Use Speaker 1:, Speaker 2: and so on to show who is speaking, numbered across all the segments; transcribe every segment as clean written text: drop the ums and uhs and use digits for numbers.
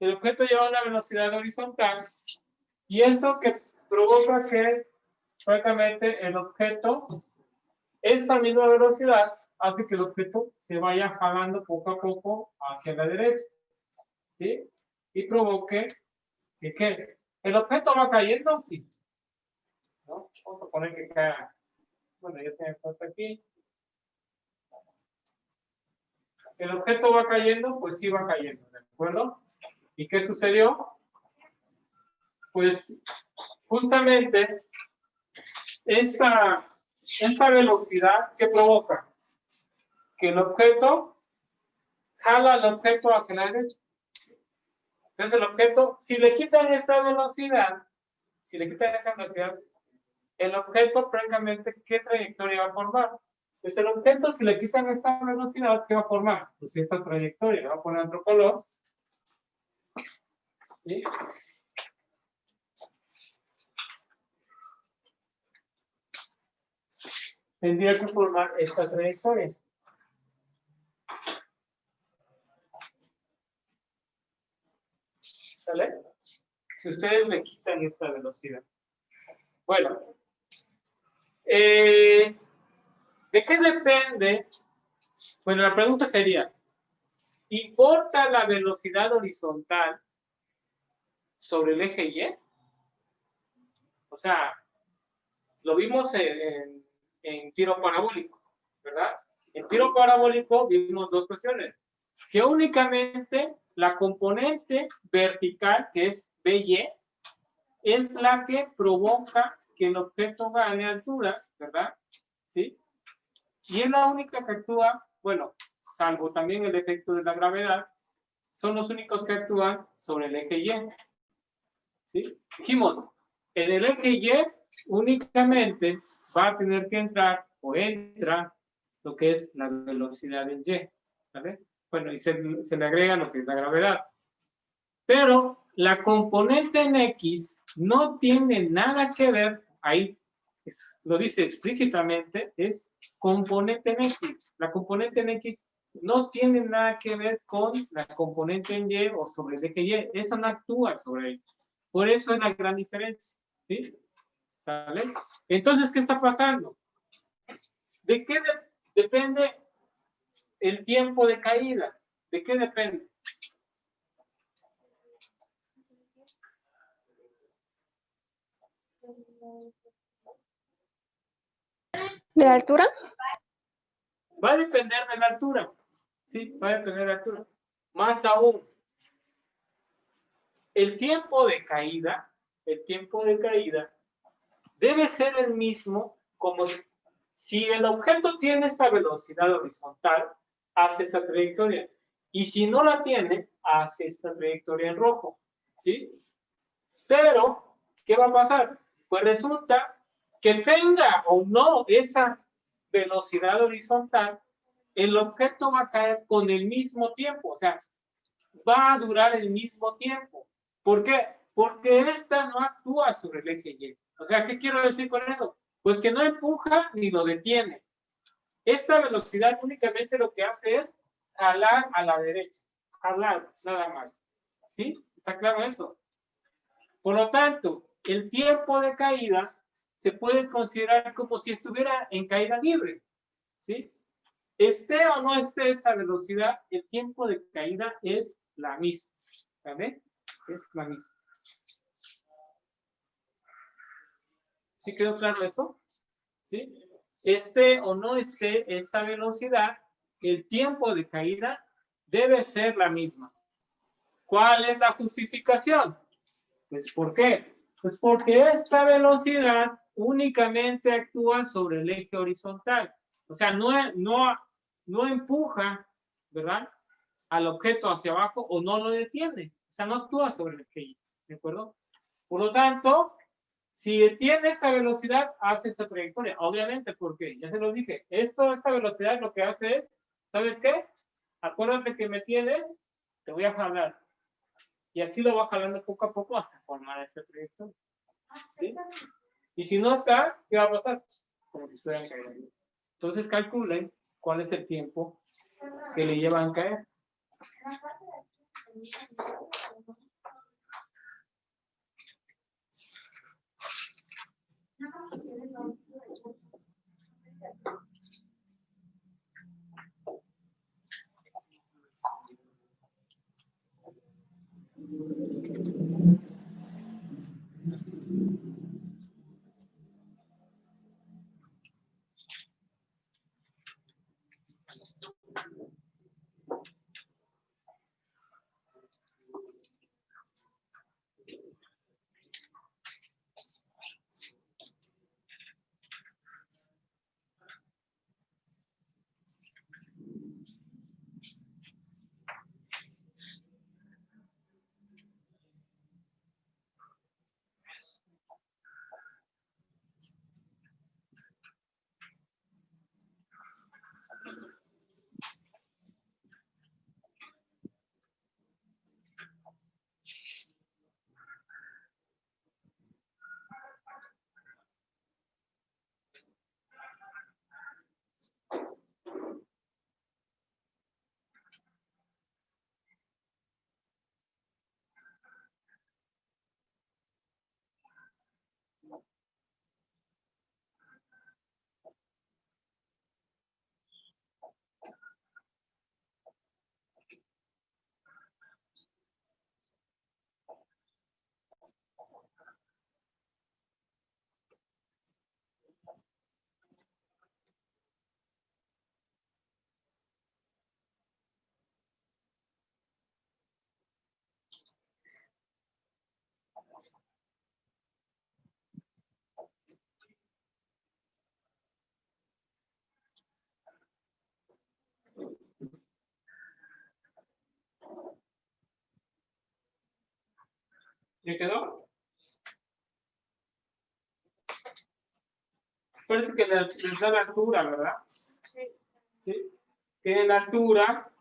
Speaker 1: el objeto lleva una velocidad horizontal y esto que provoca que prácticamente el objeto, esta misma velocidad, hace que el objeto se vaya jalando poco a poco hacia la derecha, ¿sí? Y provoque que el objeto va cayendo, sí, ¿no? Vamos a poner que caiga. Bueno, ya se me pasa aquí. El objeto va cayendo, pues sí va cayendo, ¿de acuerdo? ¿Y qué sucedió? Pues justamente esta velocidad que provoca que el objeto jala al objeto hacia la derecha. Entonces el objeto, si le quitan esta velocidad, el objeto prácticamente, ¿qué trayectoria va a formar? Pues el objeto, si le quitan esta velocidad, ¿qué va a formar? Pues esta trayectoria, le va a poner otro color. ¿Sí? Tendría que formar esta trayectoria. ¿Sale? Si ustedes le quitan esta velocidad. Bueno. ¿De qué depende? Bueno, la pregunta sería, ¿importa la velocidad horizontal sobre el eje Y? O sea, lo vimos en tiro parabólico, ¿verdad? En tiro parabólico vimos dos cuestiones. Que únicamente la componente vertical, que es BY, es la que provoca que el objeto gane altura, ¿verdad? ¿Sí? Y es la única que actúa, bueno, salvo también el efecto de la gravedad, son los únicos que actúan sobre el eje Y. ¿Sí? Dijimos, en el eje Y únicamente va a tener que entrar o entra lo que es la velocidad en Y. ¿Vale? Bueno, y se le agrega lo que es la gravedad. Pero la componente en X no tiene nada que ver, ahí lo dice explícitamente, es componente en X. La componente en X no tiene nada que ver con la componente en Y o sobre el eje Y. Eso no actúa sobre él. Por eso es la gran diferencia. ¿Sí? ¿Sale? Entonces, ¿qué está pasando? ¿De qué depende el tiempo de caída? ¿De qué depende?
Speaker 2: ¿De la altura?
Speaker 1: Va a depender de la altura. Sí, va a depender de la altura. Más aún, el tiempo de caída debe ser el mismo como si el objeto tiene esta velocidad horizontal, hace esta trayectoria. Y si no la tiene, hace esta trayectoria en rojo. ¿Sí? Pero, ¿qué va a pasar? Pues resulta que tenga o no esa velocidad horizontal, el objeto va a caer con el mismo tiempo, o sea, va a durar el mismo tiempo. ¿Por qué? Porque esta no actúa sobre el eje Y. O sea, ¿qué quiero decir con eso? Pues que no empuja ni lo detiene. Esta velocidad únicamente lo que hace es jalar a la derecha. Jalar, nada más. ¿Sí? ¿Está claro eso? Por lo tanto, el tiempo de caída se puede considerar como si estuviera en caída libre. ¿Sí? Esté o no esté esta velocidad, el tiempo de caída es la misma. ¿Vale? Es la misma. ¿Sí quedó claro eso? ¿Sí? Esté o no esté esa velocidad, el tiempo de caída debe ser la misma. ¿Cuál es la justificación? Pues, ¿por qué? Pues porque esta velocidad únicamente actúa sobre el eje horizontal. O sea, no empuja, ¿verdad?, al objeto hacia abajo o no lo detiene. O sea, no actúa sobre el eje. ¿De acuerdo? Por lo tanto, si tiene esta velocidad, hace esta trayectoria. Obviamente, porque ya se lo dije, esta velocidad lo que hace es, ¿sabes qué? Acuérdate que me tienes, te voy a jalar. Y así lo va jalando poco a poco hasta formar este proyecto. ¿Sí? Y si no está, ¿qué va a pasar? Como si estuvieran cayendo. Entonces calculen cuál es el tiempo que le llevan a caer. ¿Ya quedó? Parece que les da la altura, ¿verdad? Sí. Tienen la altura,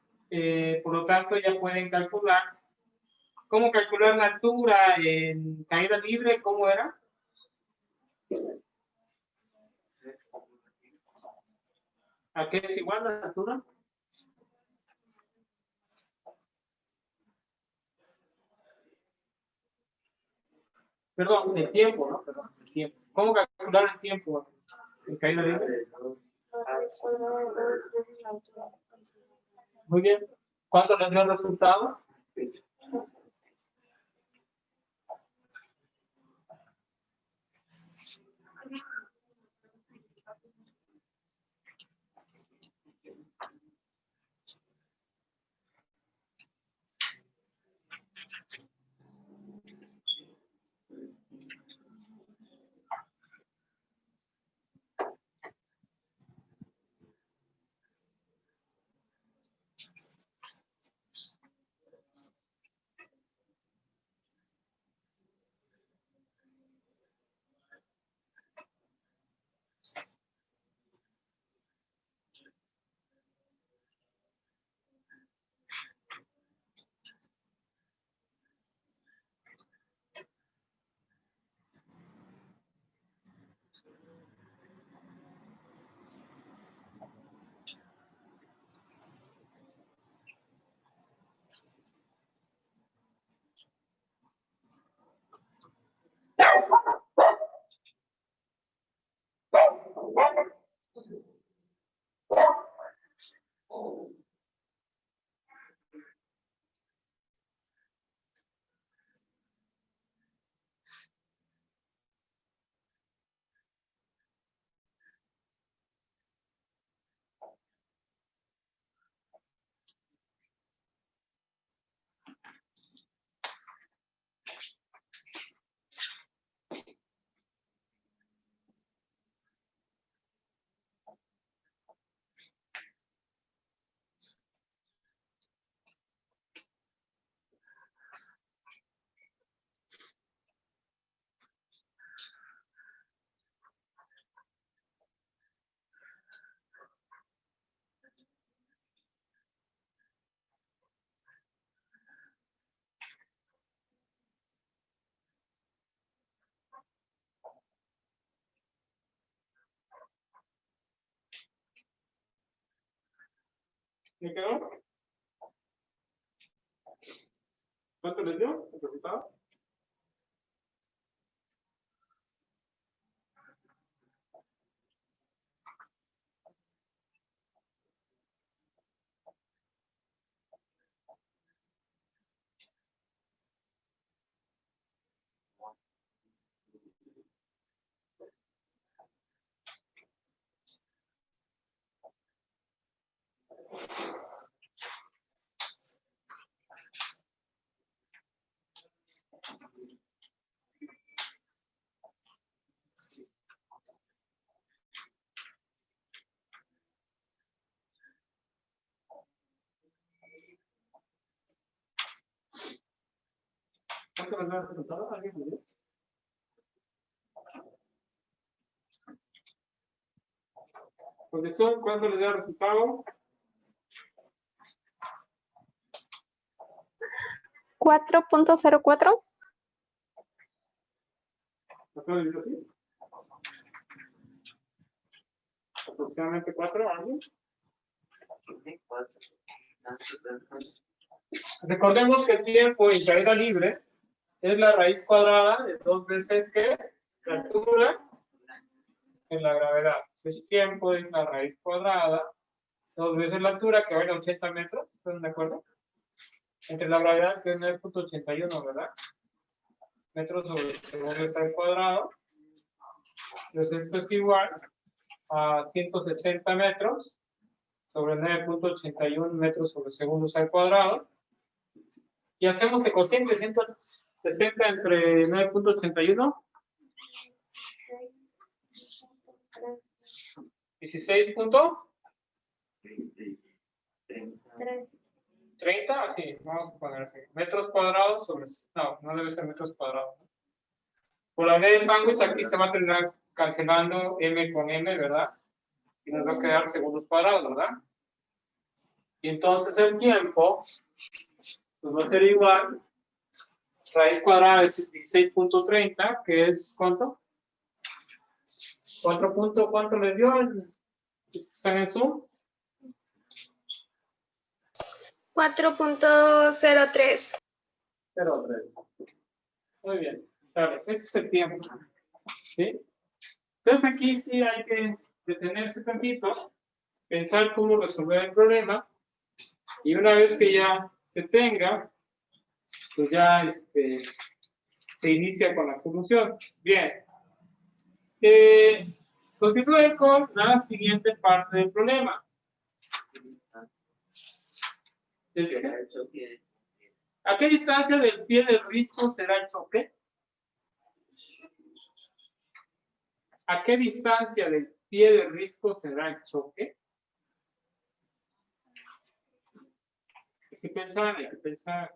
Speaker 1: por lo tanto ya pueden calcular. ¿Cómo calcular la altura en caída libre? ¿Cómo era? ¿A qué es igual la altura? Perdón, el tiempo, ¿no? Perdón, el tiempo. ¿Cómo calcular el tiempo en caída libre? Muy bien. ¿Cuánto les dio el resultado? ¿Me quedó? ¿Cuánto les dio el resultado? ¿Cuánto les da el resultado? ¿Alguien me dice? Profesor, ¿cuánto les da el resultado?
Speaker 2: 4.04.
Speaker 1: Aproximadamente 4 años. Recordemos que el tiempo en caída libre es la raíz cuadrada de 2 veces que la altura en la gravedad. El tiempo es la raíz cuadrada, 2 veces la altura, que vale 80 metros. ¿Están de acuerdo? Entre la gravedad, que es 9.81, ¿verdad? Metros sobre segundo al cuadrado. Entonces esto es igual a 160 metros sobre 9.81 metros sobre segundos al cuadrado. Y hacemos el cociente 160 entre 9.81. 16.30, así, vamos a poner así. Metros cuadrados sobre, no debe ser metros cuadrados. Por la ley de sándwich aquí se va a terminar cancelando m con m, ¿verdad? Y nos va a quedar segundos cuadrados, ¿verdad? Y entonces el tiempo pues va a ser igual, raíz cuadrada de 16.30, que es ¿cuánto? 4 puntos, ¿cuánto les dio? ¿Están en Zoom?
Speaker 2: 4.03.
Speaker 1: 0.3. Muy bien. Claro, ese es el tiempo. ¿Sí? Entonces aquí sí hay que detenerse tantito, pensar cómo resolver el problema, y una vez que ya se tenga, pues ya se inicia con la solución. Bien. Continúe con la siguiente parte del problema. ¿A qué distancia del pie del risco será el choque? ¿A qué distancia del pie del risco será el choque? Hay que pensar, hay que pensar.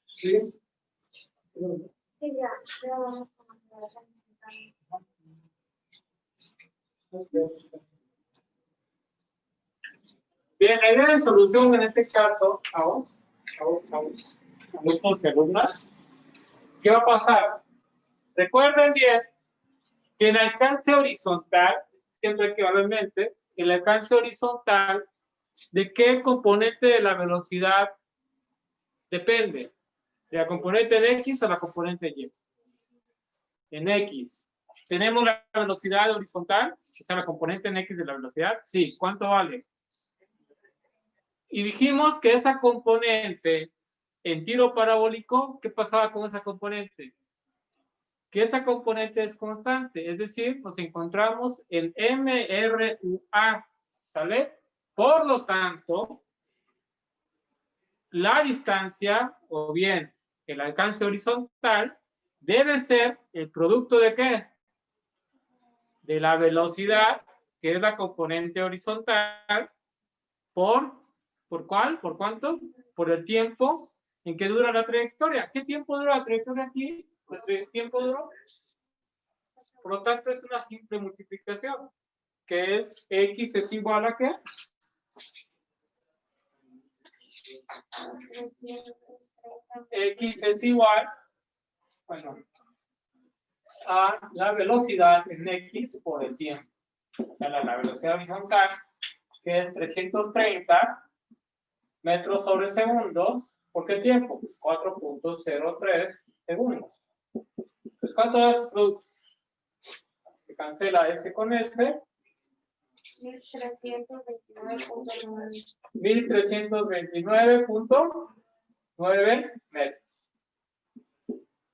Speaker 1: ¿Sí?
Speaker 2: Sí, ya vamos
Speaker 1: Bien, la idea de solución en este caso, alumnos y alumnas, ¿qué va a pasar? Recuerden bien que el alcance horizontal, siempre hay que ver en mente, el alcance horizontal, ¿de qué componente de la velocidad depende? ¿De la componente en X o la componente en Y? En X. ¿Tenemos la velocidad horizontal? ¿Está la componente en X de la velocidad? Sí. ¿Cuánto vale? Y dijimos que esa componente en tiro parabólico, ¿qué pasaba con esa componente? Que esa componente es constante, es decir, nos encontramos en MRUA, ¿sale? Por lo tanto, la distancia, o bien el alcance horizontal, debe ser el producto ¿de qué? De la velocidad, que es la componente horizontal, ¿por cuál? ¿Por cuánto? Por el tiempo en que dura la trayectoria. ¿Qué tiempo dura la trayectoria aquí? ¿Cuánto tiempo duró? Por lo tanto, es una simple multiplicación, que es X es igual a ¿qué? X es igual, bueno, a la velocidad en X por el tiempo. O sea, la velocidad horizontal, que es 330 metros sobre segundos. ¿Por qué tiempo? 4.03 segundos. Entonces, ¿cuánto das producto? Se cancela S con S.
Speaker 2: 1329.9.
Speaker 1: 1329.9 metros.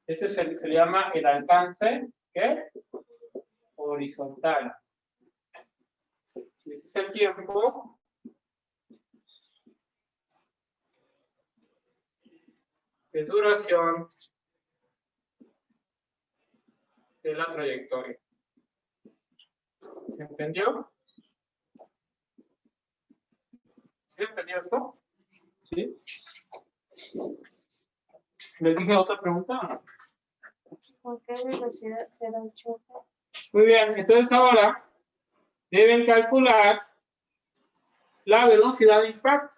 Speaker 1: Ese se llama el alcance, ¿qué? Horizontal. Ese es el tiempo de duración de la trayectoria. ¿Se entendió? ¿Se entendió esto? ¿Sí? ¿Les dije otra pregunta?
Speaker 2: ¿Con qué velocidad será el choque?
Speaker 1: Muy bien, entonces ahora deben calcular la velocidad de impacto.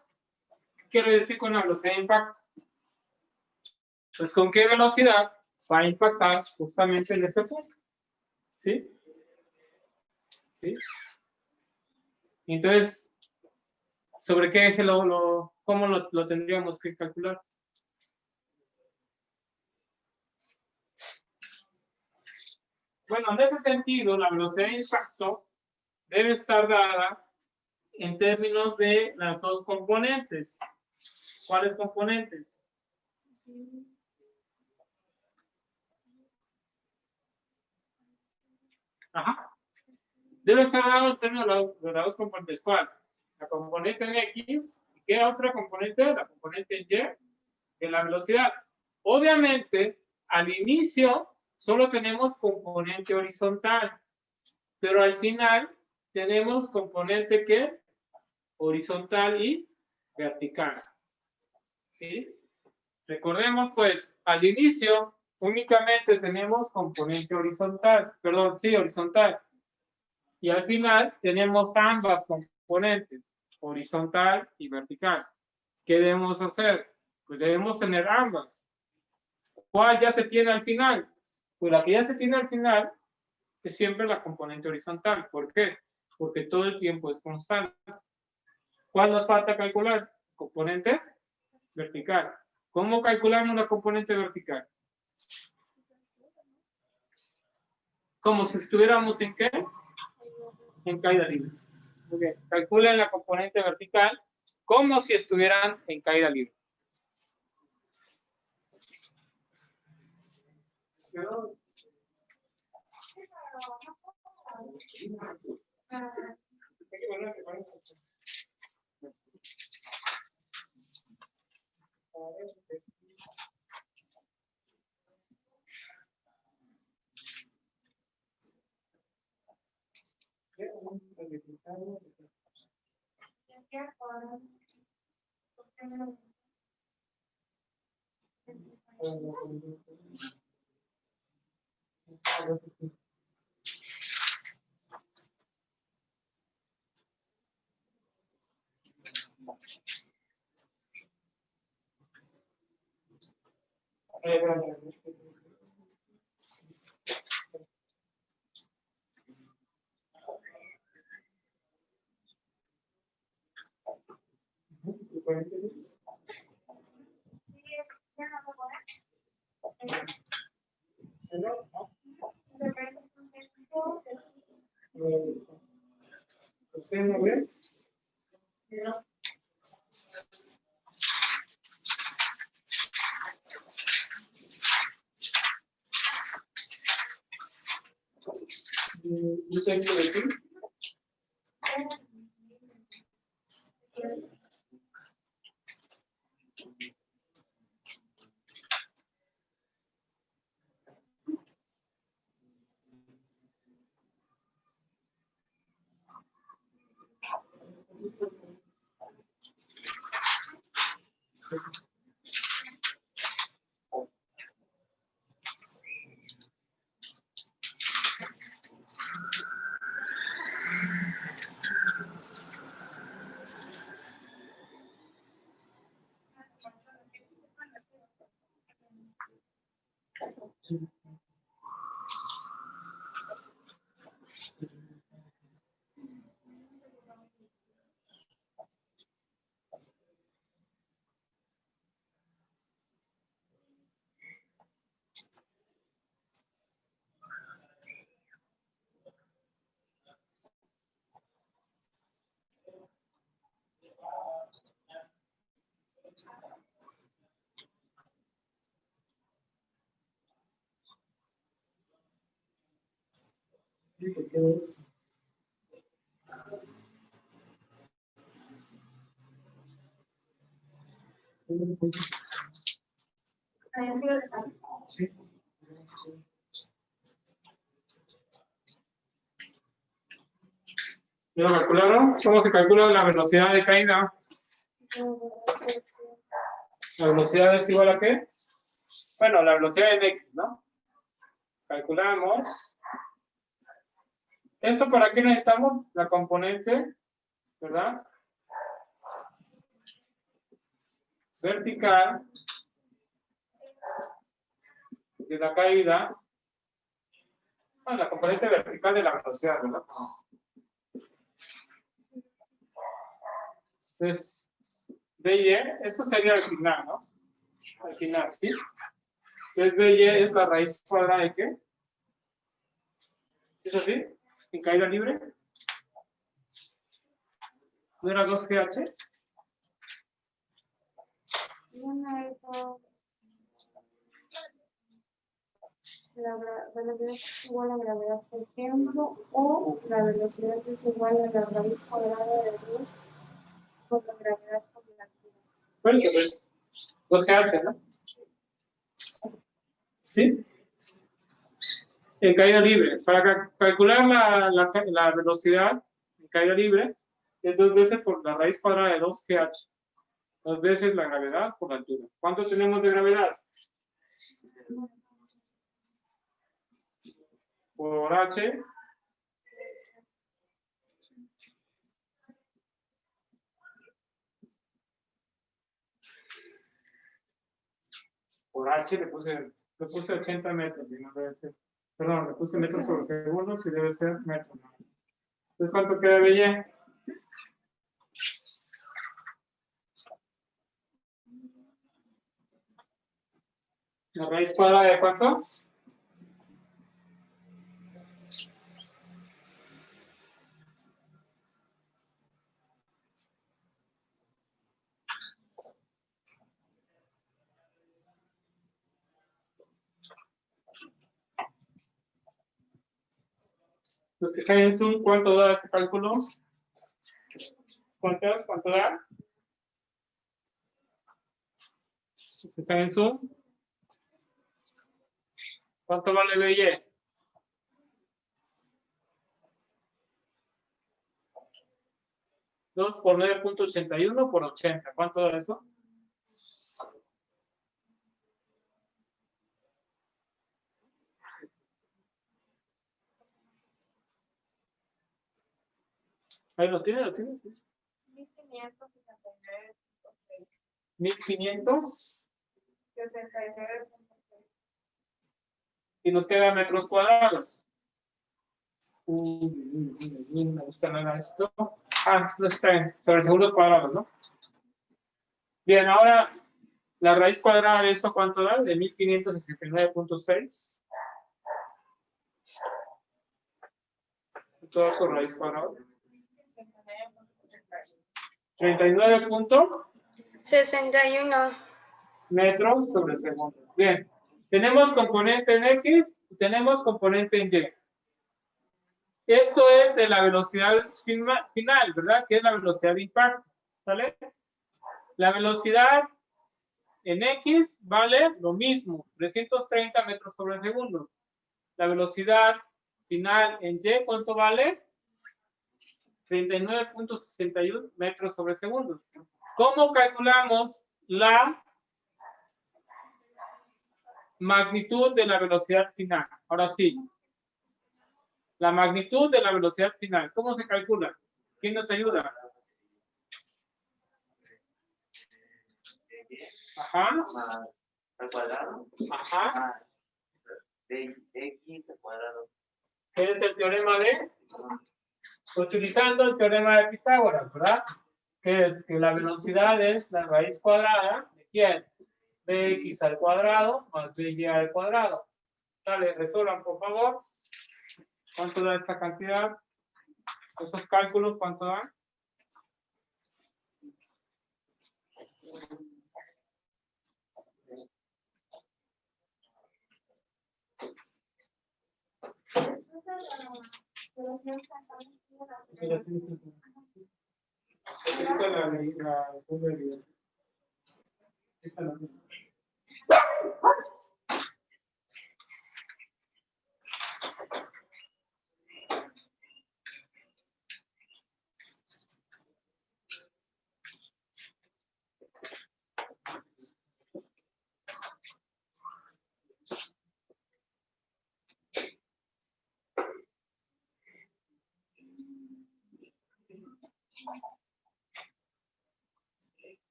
Speaker 1: ¿Qué quiero decir con la velocidad de impacto? Pues con qué velocidad va a impactar justamente en este punto. ¿Sí? ¿Sí? Entonces, ¿sobre qué eje cómo lo tendríamos que calcular? Bueno, en ese sentido, la velocidad de impacto debe estar dada en términos de las dos componentes. ¿Cuáles componentes? Ajá. Debe estar dado en términos de las dos componentes. ¿Cuál? La componente en X. ¿Y qué otra componente? La componente en Y de la velocidad. Obviamente, al inicio solo tenemos componente horizontal, pero al final tenemos componente ¿qué? Horizontal y vertical. ¿Sí? Recordemos, pues, al inicio únicamente tenemos componente horizontal, perdón, sí, horizontal. Y al final tenemos ambas componentes, horizontal y vertical. ¿Qué debemos hacer? Pues debemos tener ambas. ¿Cuál ya se tiene al final? Pues la que ya se tiene al final es siempre la componente horizontal. ¿Por qué? Porque todo el tiempo es constante. ¿Cuál nos falta calcular? Componente vertical. ¿Cómo calculamos la componente vertical? Como si estuviéramos en ¿qué? En caída libre. Muy bien. Calculen la componente vertical como si estuvieran en caída libre. ¿Ustedes no ven? No. ¿Yo tengo que decir? ¿Ya lo calcularon? ¿Cómo se calcula la velocidad de caída? ¿La velocidad es igual a qué? Bueno, la velocidad en X, ¿no? Calculamos. ¿Esto para qué necesitamos? La componente, ¿verdad? Vertical de la caída. Bueno, la componente vertical de la velocidad, ¿verdad? Entonces, BY, esto sería al final, ¿no? Al final, ¿sí? Entonces, BY es la raíz cuadrada de ¿qué? ¿Es así? ¿En caída libre? ¿No era 2GH?
Speaker 2: La velocidad es igual a la gravedad por tiempo o la velocidad es igual a la raíz cuadrada de 2 por la gravedad por la altura.
Speaker 1: Pues, 2GH, ¿no? ¿Sí? En caída libre. Para calcular la velocidad en caída libre es 2 veces por la raíz cuadrada de 2GH. 2 veces la gravedad por la altura. ¿Cuánto tenemos de gravedad? Por H. Por H le puse 80 metros. Y no debe ser. Perdón, le puse metros sobre segundos y debe ser metros. Entonces, ¿cuánto queda de Y? ¿La raíz cuadrada de cuánto? Entonces, en Zoom, ¿cuánto da ese cálculo? ¿Cuánto da? Si está en Zoom, ¿cuánto vale BY? Dos por 9.81 por 80. ¿Cuánto da eso? Ahí lo tiene, sí.
Speaker 2: 1569.6.
Speaker 1: 1500.
Speaker 2: 69.6.
Speaker 1: Y nos queda metros cuadrados. Me gusta nada esto. No está bien. Sobre segundos cuadrados, ¿no? Bien, ahora la raíz cuadrada de esto, ¿cuánto da? De 1569.6. Todo su raíz cuadrada. 39.61 metros sobre segundo. Bien. Tenemos componente en X y tenemos componente en Y. Esto es de la velocidad final, ¿verdad? Que es la velocidad de impacto. ¿Sale? La velocidad en X vale lo mismo, 330 metros sobre segundo. La velocidad final en Y, ¿cuánto vale? 39.61 metros sobre segundo. ¿Cómo calculamos la magnitud de la velocidad final? Ahora sí. La magnitud de la velocidad final. ¿Cómo se calcula? ¿Quién nos ayuda? Ajá.
Speaker 3: Al cuadrado.
Speaker 1: Ajá.
Speaker 3: De X al cuadrado.
Speaker 1: ¿Qué es el teorema de? Utilizando el teorema de Pitágoras, ¿verdad? Que es que la velocidad es la raíz cuadrada de ¿quién? Bx al cuadrado más by al cuadrado. Dale, resuelvan, por favor. ¿Cuánto da esta cantidad? ¿Estos cálculos cuánto dan?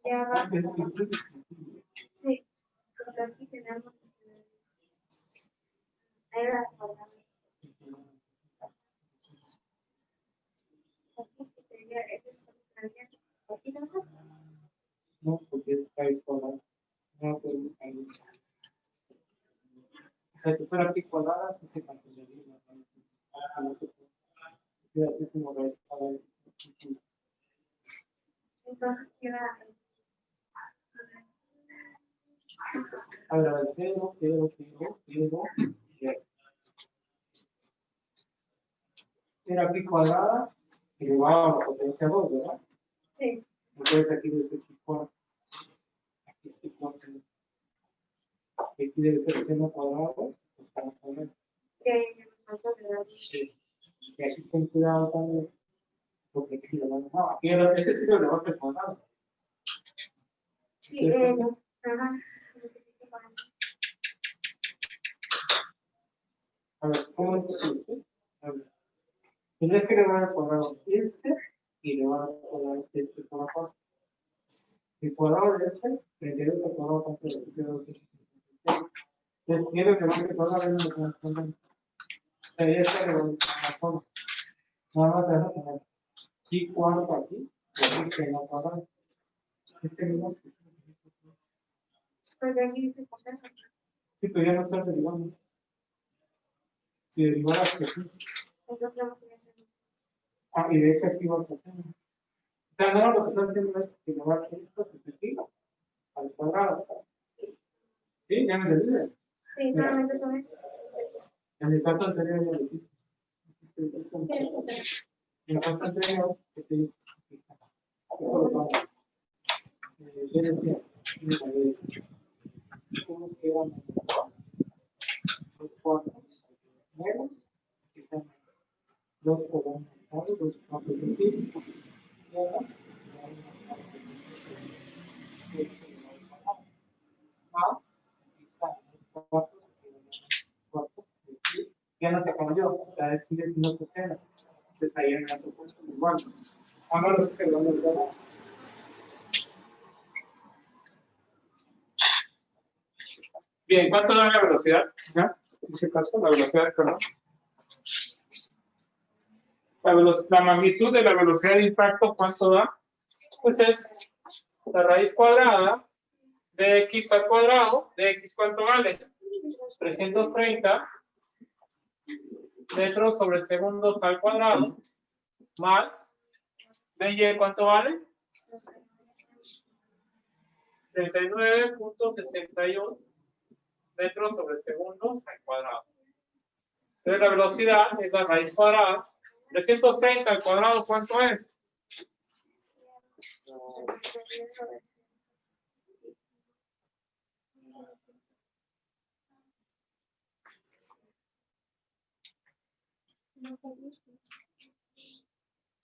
Speaker 2: Ya va. Sí, porque aquí tenemos era aquí que sería aquí no.
Speaker 1: No, porque es país cuadrado. No podemos caer. O sea, si fuera aquí cuadrada, sí se cancelaría. No se puede. Queda así como raíz cuadrada.
Speaker 2: Entonces queda.
Speaker 1: Ahora, quiero. Era aquí cuadrada y llevaba la potencia 2, ¿verdad?
Speaker 2: Sí.
Speaker 1: Entonces aquí debe ser Q4. Aquí es Q4. Aquí debe ser seno cuadrado. Pues para poner. Sí. Y aquí ten cuidado también. Porque aquí lo van a. Aquí ese sí lo levanta el cuadrado.
Speaker 2: Sí, ajá.
Speaker 1: A ver, ¿cómo es esto? A ver. Tendrías que elevar al cuadrado este y elevar al cuadrado este por acá. El cuadrado de este, 32 al cuadrado tanto de 22. Entonces, quiero que el cuadrado de lo que nos ponen. Sería esta de la forma. Nada más te vas a poner aquí cuarto aquí, y aquí en la cuadrada. Este mismo.
Speaker 2: Pues de aquí dice cosas.
Speaker 1: Sí, pero ya no estás derivando. Si derivaras que sí.
Speaker 2: Entonces vamos a hacer.
Speaker 1: Ah, y de hecho aquí va a pasar. O sea, no, lo que estás haciendo es elevar esto que se aquí al cuadrado. Sí, ya me entendí.
Speaker 2: Sí, solamente son estos.
Speaker 1: En el caso anterior ya lo hiciste. En el caso anterior, que te dije. ¿Cómo quedan los cuatro? Menos, aquí están dos columnas, dos cuatro de ti. Más, aquí están los cuatro de ti. Ya no se cambió, o sea, sigue siendo coseno. Entonces ahí en el otro punto igual. Ahora los que van a dar. Bien, ¿cuánto da la velocidad? ¿Ya? En este caso, la velocidad, perdón. La magnitud de la velocidad de impacto, ¿cuánto da? Pues es la raíz cuadrada de x al cuadrado. ¿De x cuánto vale? 330 metros sobre segundos al cuadrado, más de y ¿cuánto vale? 39.61 metros sobre segundos al cuadrado. Entonces la velocidad es la raíz cuadrada. 330 al cuadrado, ¿cuánto es?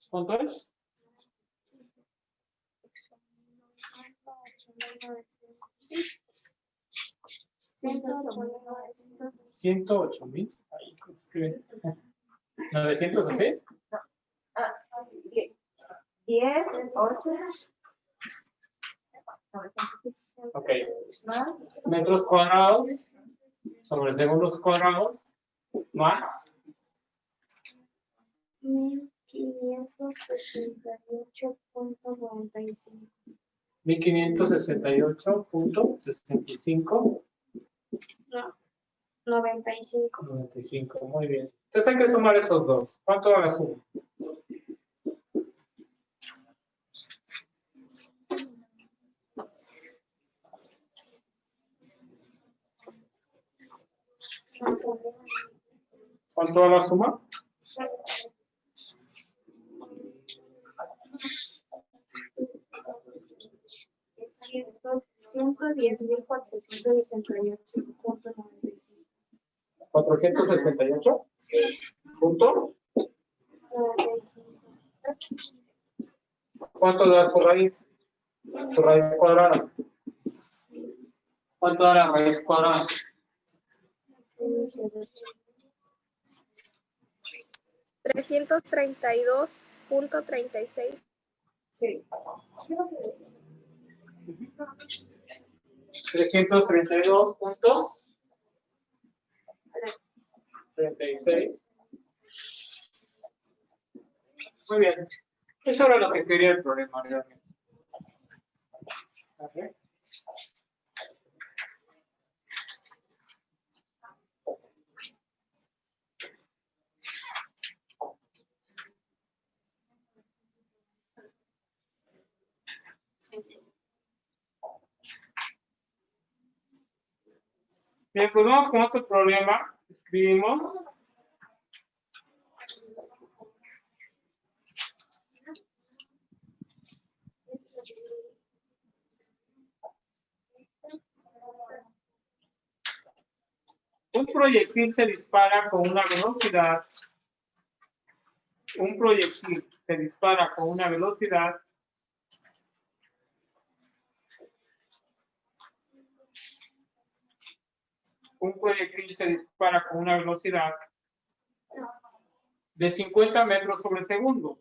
Speaker 1: ¿Cuánto es? 108.000. Ahí escribe. 900 así.
Speaker 2: 10, 8.
Speaker 1: Ok. Metros cuadrados sobre segundos cuadrados más
Speaker 2: 1568.95.
Speaker 1: 1568.65.
Speaker 2: 95.
Speaker 1: 95, muy bien. Entonces hay que sumar esos dos. ¿Cuánto da la suma? ¿Cuánto da la suma?
Speaker 2: Es 110.468.95.
Speaker 1: 468. ¿Punto?
Speaker 2: 95.
Speaker 1: ¿Cuánto da su raíz? Su raíz cuadrada. ¿Cuánto da la raíz cuadrada?
Speaker 4: 332.36.
Speaker 2: Sí.
Speaker 1: 332.36. Muy bien. Eso era lo que quería el problema realmente. ¿Okay? Bien, pues vamos con otro problema. Escribimos. Un proyectil se dispara con una velocidad. Un proyectil se dispara con una velocidad de 50 metros sobre segundo.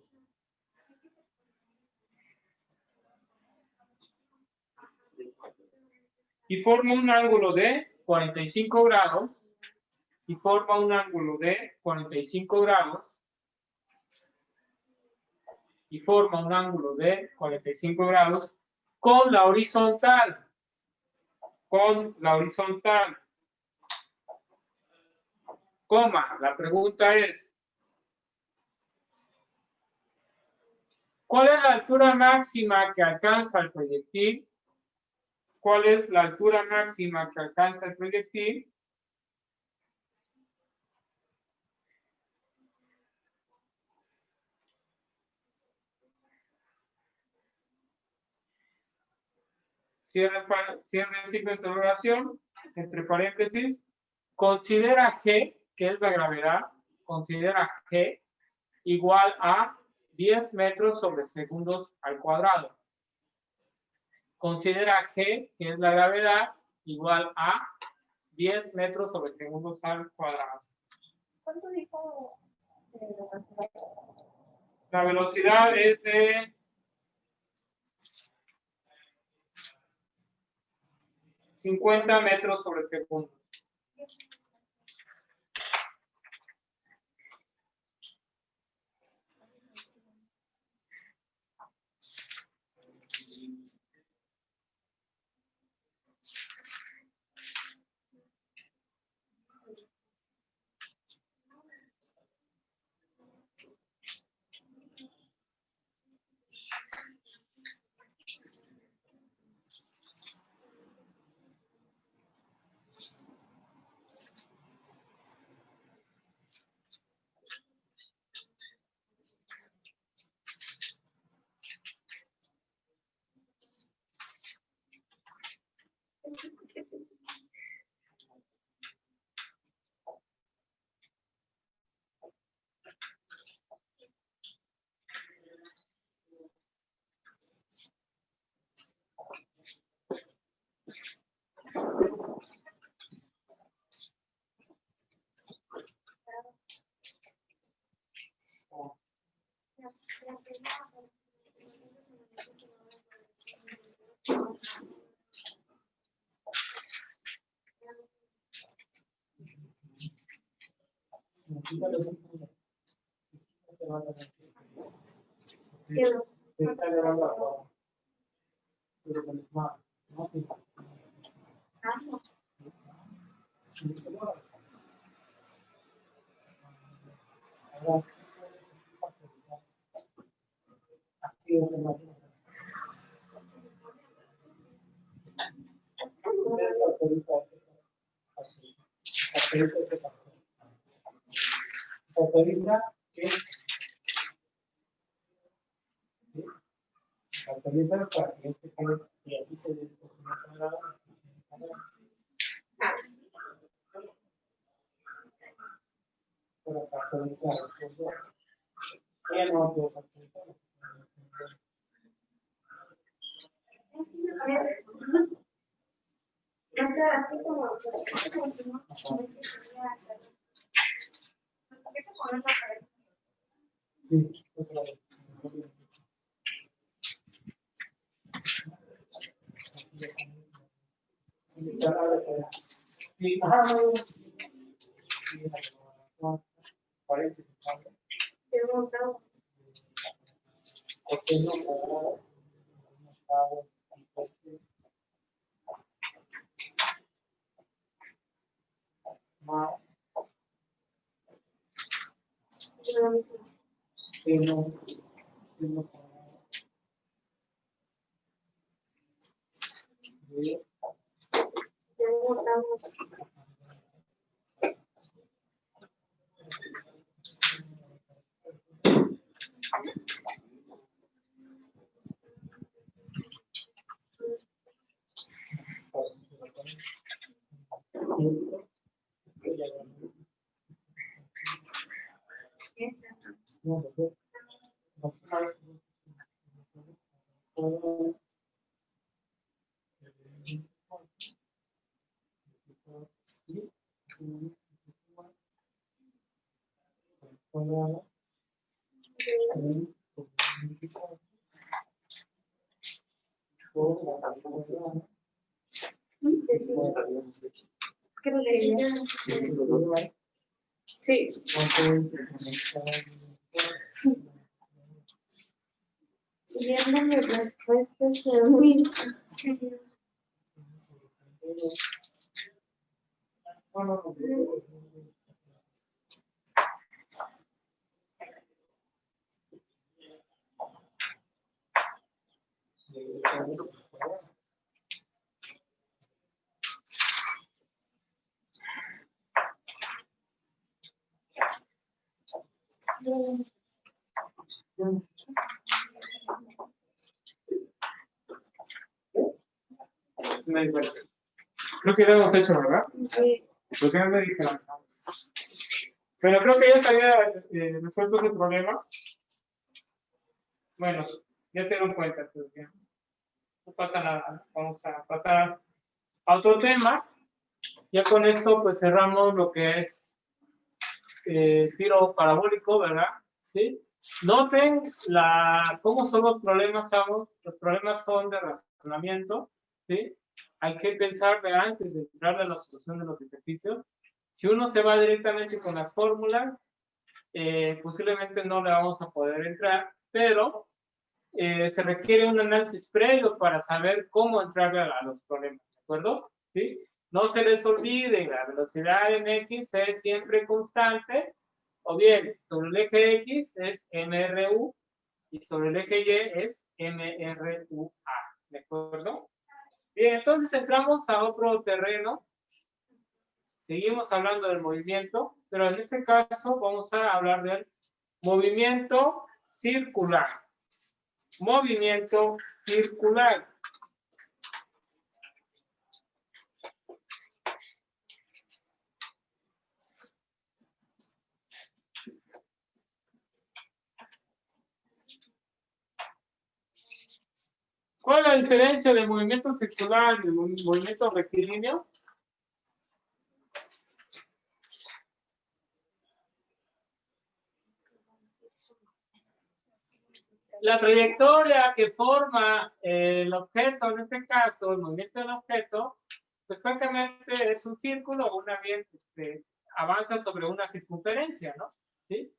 Speaker 1: Y forma un ángulo de 45 grados. Y forma un ángulo de 45 grados. Y forma un ángulo de 45 grados con la horizontal. Con la horizontal. Coma, la pregunta es, ¿cuál es la altura máxima que alcanza el proyectil? ¿Cuál es la altura máxima que alcanza el proyectil? Cierre el signo de interrogación, entre paréntesis. Considera G, que es la gravedad, considera G igual a 10 metros sobre segundos al cuadrado. Considera G, que es la gravedad, igual a 10 metros sobre segundos al cuadrado.
Speaker 2: ¿Cuánto dijo?
Speaker 1: La velocidad es de 50 metros sobre segundo.
Speaker 2: Sí. Viendo mis respuestas de mí.
Speaker 1: Creo que ya lo hemos hecho, ¿verdad?
Speaker 2: Sí.
Speaker 1: ¿Por qué no me dijeron? Pero creo que ya se había resuelto ese problema. Bueno, ya se dieron cuenta, pero ya no pasa nada. Vamos a pasar a otro tema. Ya con esto pues cerramos lo que es tiro parabólico, ¿verdad? ¿Sí? Noten cómo son los problemas, chavos. Los problemas son de razonamiento, ¿sí? hay que pensar antes de entrar a la solución de los ejercicios. Si uno se va directamente con las fórmulas, posiblemente no le vamos a poder entrar, pero se requiere un análisis previo para saber cómo entrar a los problemas, ¿de acuerdo? ¿Sí? No se les olvide, la velocidad en X es siempre constante, o bien, sobre el eje X es MRU, y sobre el eje Y es MRUA, ¿de acuerdo? Bien, entonces entramos a otro terreno. Seguimos hablando del movimiento, pero en este caso vamos a hablar del movimiento circular. Movimiento circular. ¿Cuál es la diferencia del movimiento circular y el movimiento rectilíneo? La trayectoria que forma el objeto, en este caso, el movimiento del objeto, pues prácticamente es un círculo, una bien avanza sobre una circunferencia, ¿no? ¿Sí?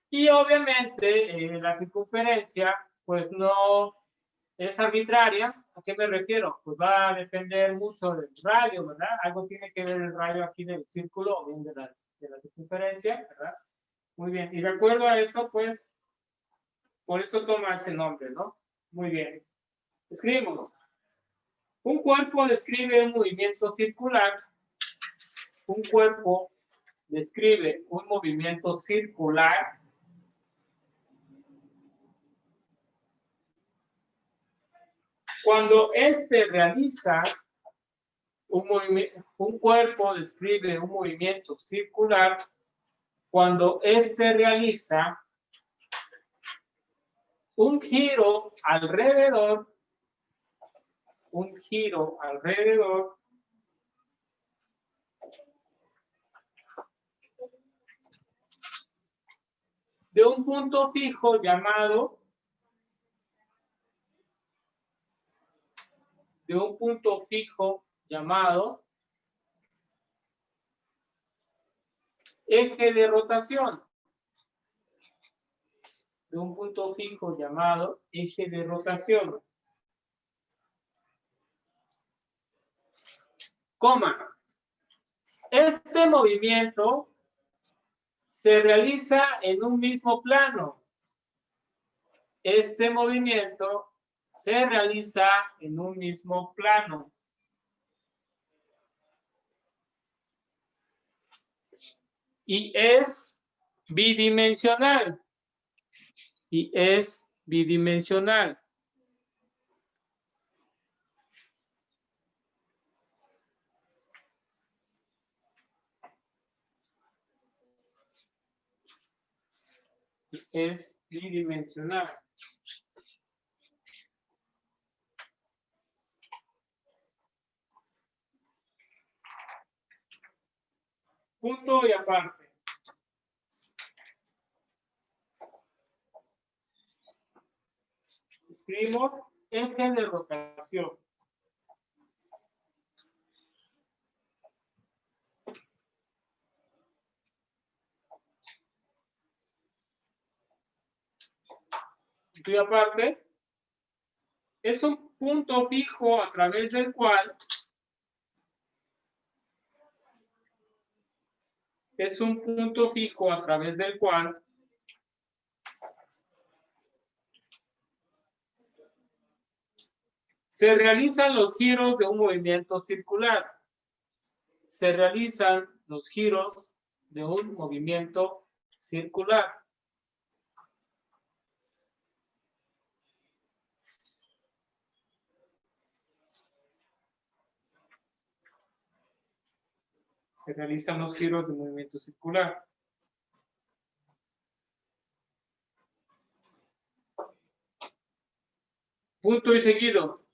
Speaker 1: Y obviamente la circunferencia, pues no es arbitraria. ¿A qué me refiero? Pues va a depender mucho del radio, ¿verdad? Algo tiene que ver el radio aquí del círculo o bien de la circunferencia, ¿verdad? Muy bien. Y de acuerdo a eso, pues, por eso toma ese nombre, ¿no? Muy bien. Escribimos. Un cuerpo describe un movimiento circular. Un cuerpo describe un movimiento circular cuando éste realiza un cuerpo describe un movimiento circular cuando éste realiza un giro alrededor de un punto fijo llamado eje de rotación. De un punto fijo llamado eje de rotación. Coma. Este movimiento se realiza en un mismo plano. Este movimiento se realiza en un mismo plano. Y es bidimensional. Punto y aparte. Escribimos eje de rotación. Punto y aparte es un punto fijo a través del cual se realizan los giros de un movimiento circular. Se realizan los giros de un movimiento circular. Se realizan los giros de un movimiento circular. Punto y seguido.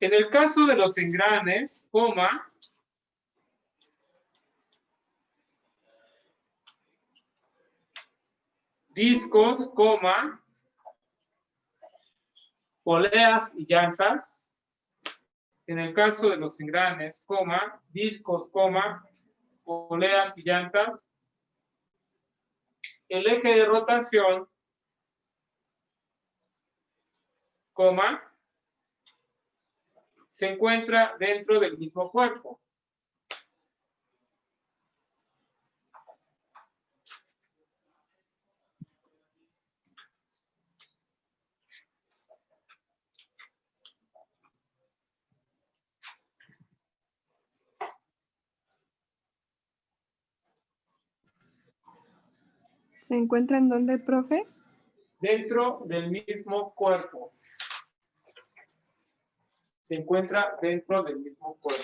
Speaker 1: En el caso de los engranes, coma, discos, coma, poleas y llanzas. En el caso de los engranes, discos, poleas y llantas, el eje de rotación, se encuentra dentro del mismo cuerpo.
Speaker 4: ¿Se encuentra en dónde, profe?
Speaker 1: Dentro del mismo cuerpo. Se encuentra dentro del mismo cuerpo.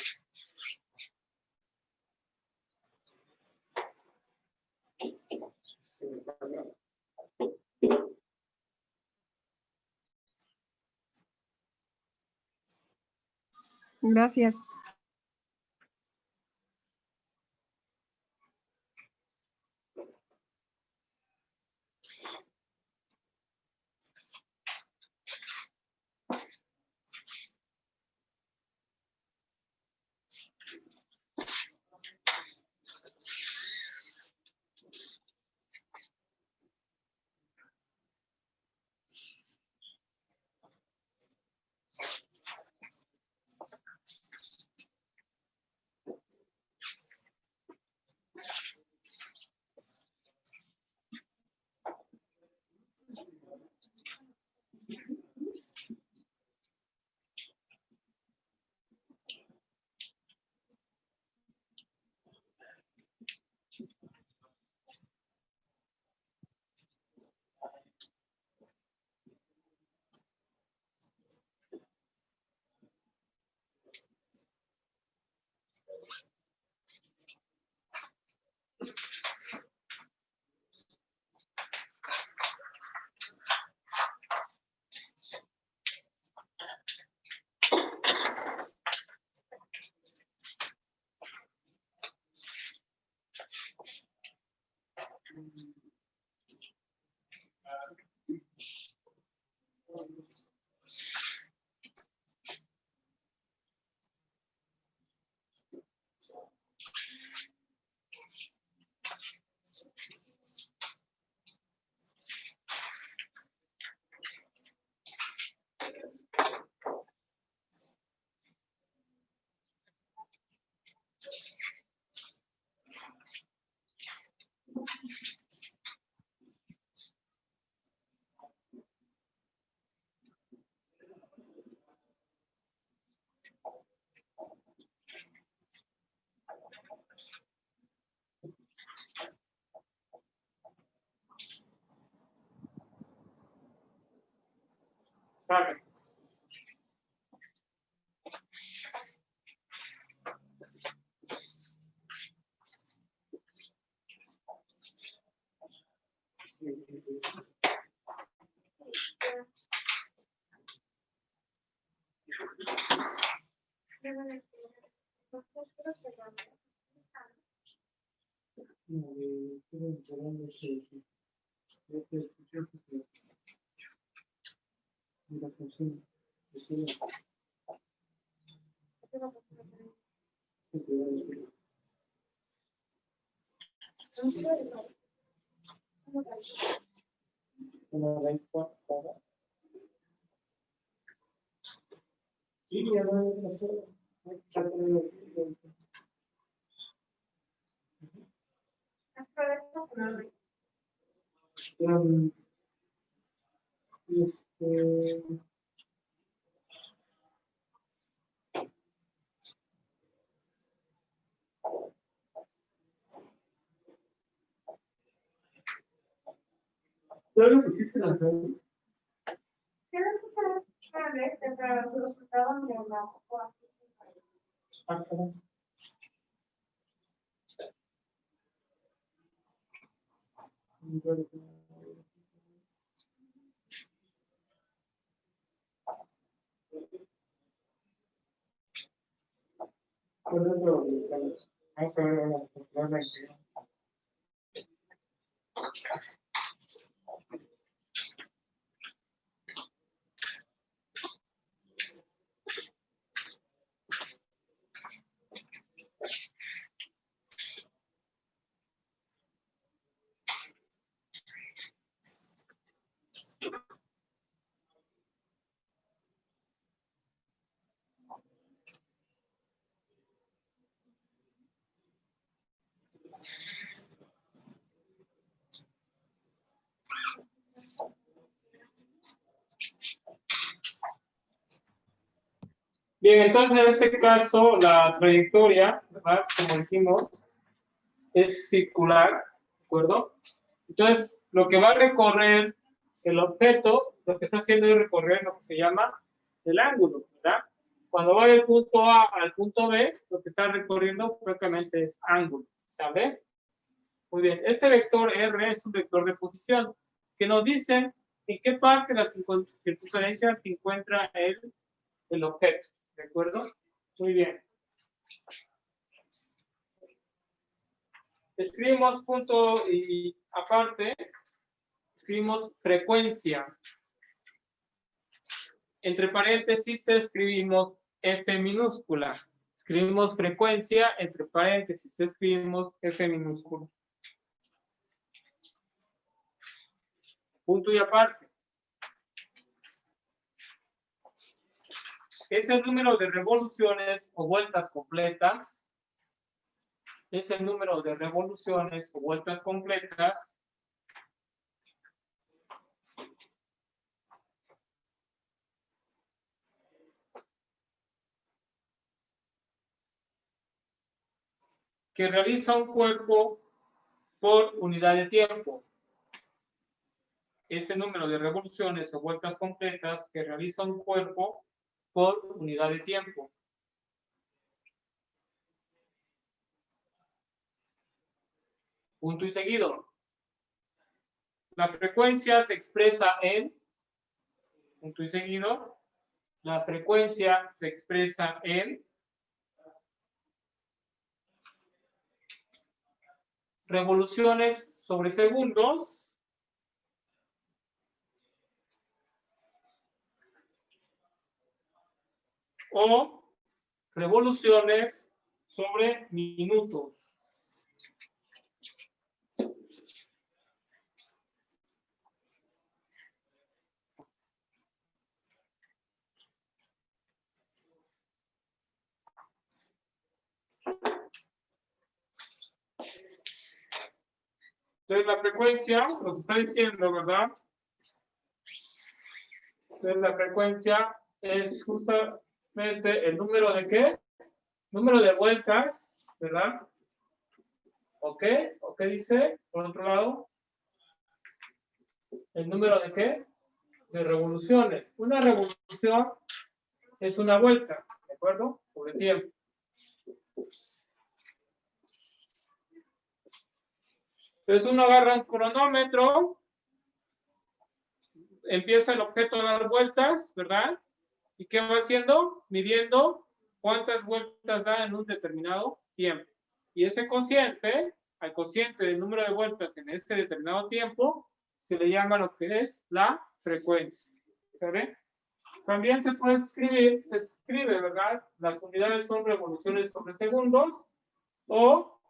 Speaker 4: Gracias.
Speaker 1: ¿Sabe? Una raíz cuadrada. Sí, ya no hay que hacer. ¿Todo lo que existe en la raíz? Ah, caray. Vamos a ver la idea. Bien, entonces en este caso la trayectoria, ¿verdad? Como dijimos, es circular, ¿de acuerdo? Entonces, lo que va a recorrer el objeto, lo que está haciendo es recorrer lo que se llama el ángulo, ¿verdad? Cuando va del punto A al punto B, lo que está recorriendo prácticamente es ángulo, ¿sabes? Muy bien, este vector R es un vector de posición que nos dice en qué parte de la circunferencia se encuentra el objeto, ¿de acuerdo? Muy bien. Escribimos punto y aparte, escribimos frecuencia. Entre paréntesis escribimos F minúscula. Escribimos frecuencia, entre paréntesis escribimos F minúscula. Punto y aparte. Es el número de revoluciones o vueltas completas. Es el número de revoluciones o vueltas completas que realiza un cuerpo por unidad de tiempo. Es el número de revoluciones o vueltas completas que realiza un cuerpo por unidad de tiempo. Punto y seguido. La frecuencia se expresa en, punto y seguido, la frecuencia se expresa en revoluciones sobre segundos o revoluciones sobre minutos. Entonces la frecuencia, nos está diciendo, ¿verdad? Entonces la frecuencia es justamente el número de ¿qué? Número de vueltas, ¿verdad? ¿Ok? ¿Ok dice? Por otro lado, ¿el número de qué? De revoluciones. Una revolución es una vuelta, ¿de acuerdo? Sobre tiempo. Entonces uno agarra un cronómetro, empieza el objeto a dar vueltas, ¿verdad? ¿Y qué va haciendo? Midiendo cuántas vueltas da en un determinado tiempo. Y ese cociente, al cociente del número de vueltas en este determinado tiempo, se le llama lo que es la frecuencia. ¿Sabe? También se puede escribir, se escribe, ¿verdad? Las unidades son revoluciones sobre segundos o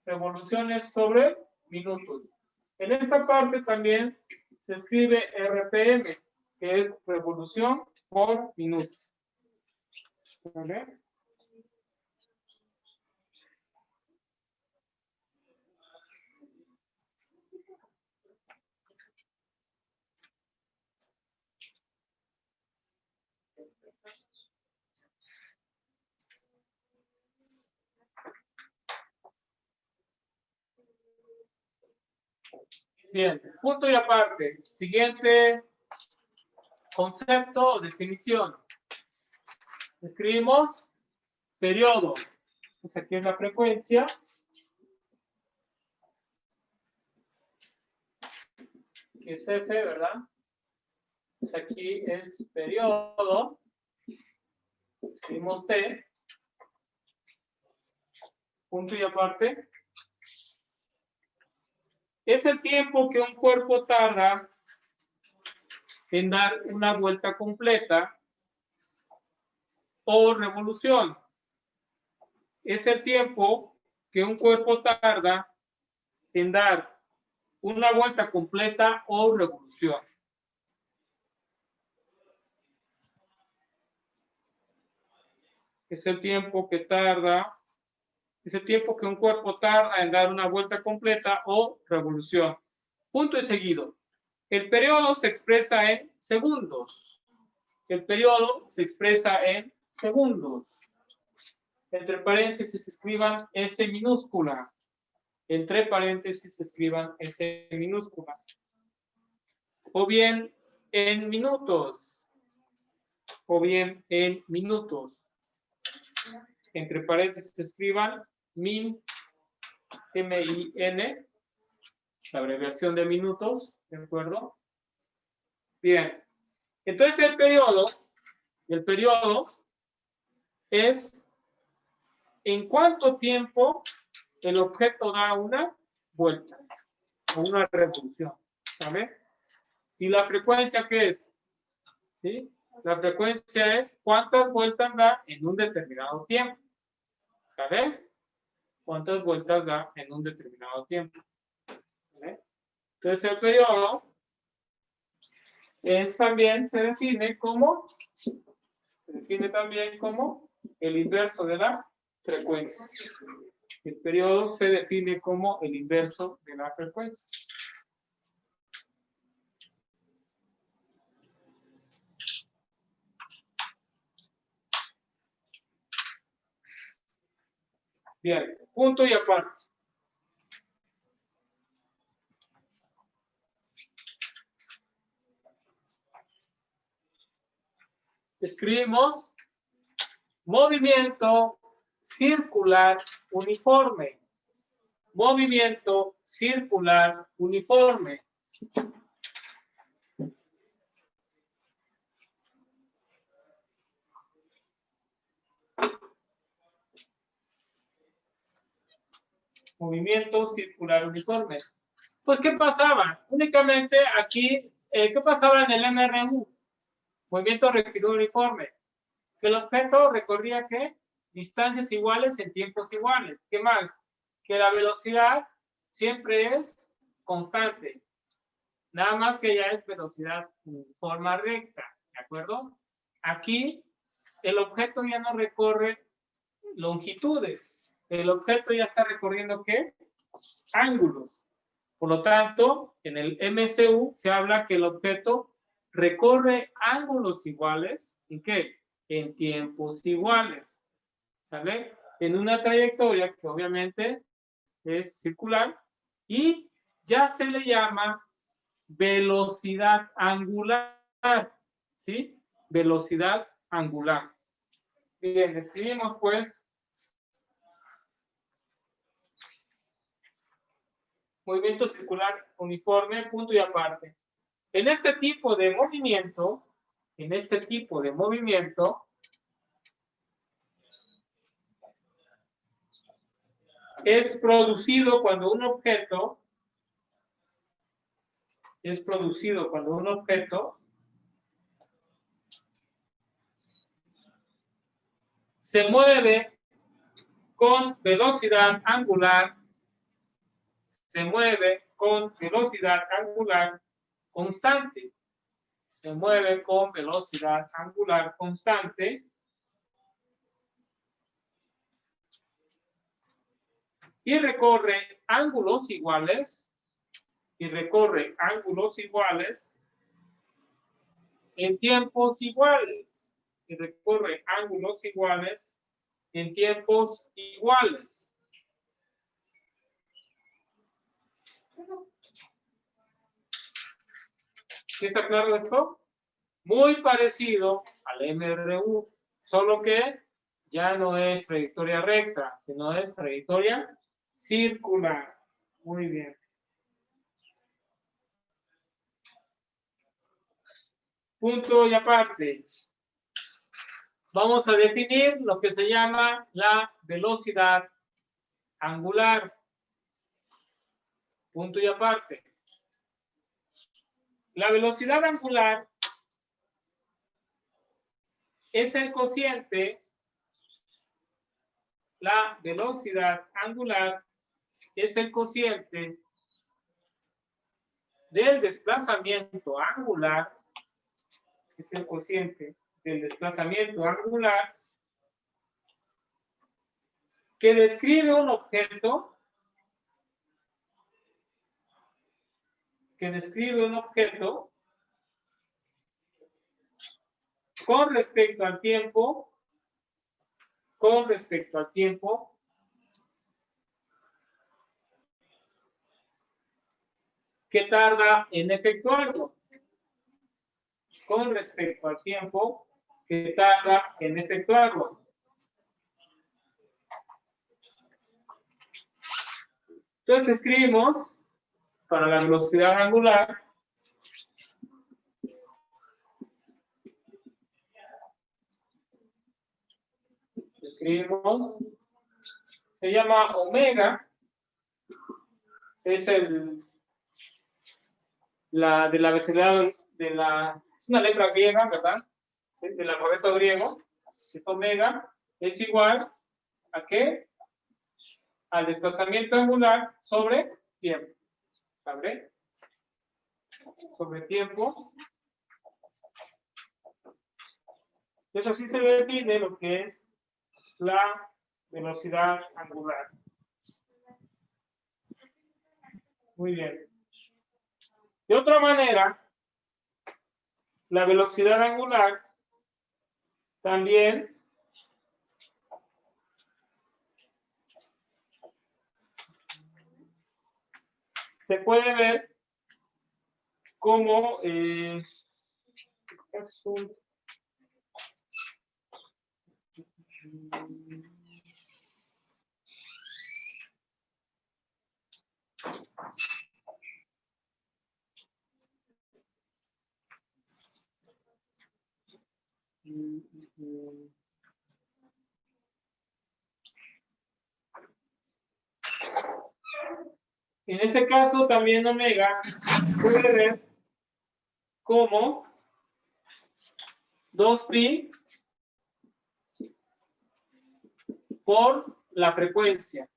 Speaker 1: revoluciones sobre minutos. En esta parte también se escribe RPM, que es revolución por minuto. ¿Vale? Bien, punto y aparte. Siguiente concepto o definición. Escribimos periodo. Pues aquí es la frecuencia. Que es F, ¿verdad? Pues aquí es periodo. Escribimos T. Punto y aparte. Es el tiempo que un cuerpo tarda en dar una vuelta completa o revolución. Es el tiempo que un cuerpo tarda en dar una vuelta completa o revolución. Es el tiempo que tarda, es el tiempo que un cuerpo tarda en dar una vuelta completa o revolución. Punto y seguido. El periodo se expresa en segundos. El periodo se expresa en segundos. Entre paréntesis escriban S minúscula. Entre paréntesis escriban S minúscula. O bien en minutos. O bien en minutos. Entre paréntesis escriban min, M-I-N, la abreviación de minutos, ¿de acuerdo? Bien. Entonces el periodo es en cuánto tiempo el objeto da una vuelta o una revolución, ¿sabes? ¿Y la frecuencia qué es? ¿Sí? La frecuencia es cuántas vueltas da en un determinado tiempo, ¿sabes? Cuántas vueltas da en un determinado tiempo. ¿Vale? Entonces el periodo también se define también como el inverso de la frecuencia. El periodo se define como el inverso de la frecuencia. Bien, punto y aparte. Escribimos movimiento circular uniforme. Movimiento circular uniforme. Movimiento circular uniforme. Pues, ¿qué pasaba? Únicamente aquí, ¿qué pasaba en el MRU? Movimiento rectilíneo uniforme. Que el objeto recorría, ¿qué? Distancias iguales en tiempos iguales. ¿Qué más? Que la velocidad siempre es constante. Nada más que ya es velocidad en forma recta. ¿De acuerdo? Aquí, el objeto ya no recorre longitudes. El objeto ya está recorriendo, ¿qué? Ángulos. Por lo tanto, en el MCU se habla que el objeto recorre ángulos iguales. ¿En qué? En tiempos iguales. ¿Sale? En una trayectoria que obviamente es circular y ya se le llama velocidad angular. ¿Sí? Velocidad angular. Bien, escribimos pues movimiento circular uniforme, punto y aparte. En este tipo de movimiento, es producido cuando un objeto se mueve con velocidad angular, constante. Se mueve con velocidad angular constante y recorre ángulos iguales en tiempos iguales. ¿Sí está claro esto? Muy parecido al MRU, solo que ya no es trayectoria recta, sino es trayectoria circular. Muy bien. Punto y aparte. Vamos a definir lo que se llama la velocidad angular. Punto y aparte. La velocidad angular es el cociente, la velocidad angular es el cociente del desplazamiento angular, que describe un objeto con respecto al tiempo con respecto al tiempo que tarda en efectuarlo. Con respecto al tiempo que tarda en efectuarlo. Entonces escribimos para la velocidad angular se llama omega, es la velocidad es una letra griega, ¿verdad? Del alfabeto griego, es omega, es igual ¿a qué? Al desplazamiento angular sobre tiempo. ¿Sabré? Sobre tiempo. Entonces así se define lo que es la velocidad angular. Muy bien. De otra manera, la velocidad angular también se puede ver como en este caso también omega puede ver como 2pi por la frecuencia.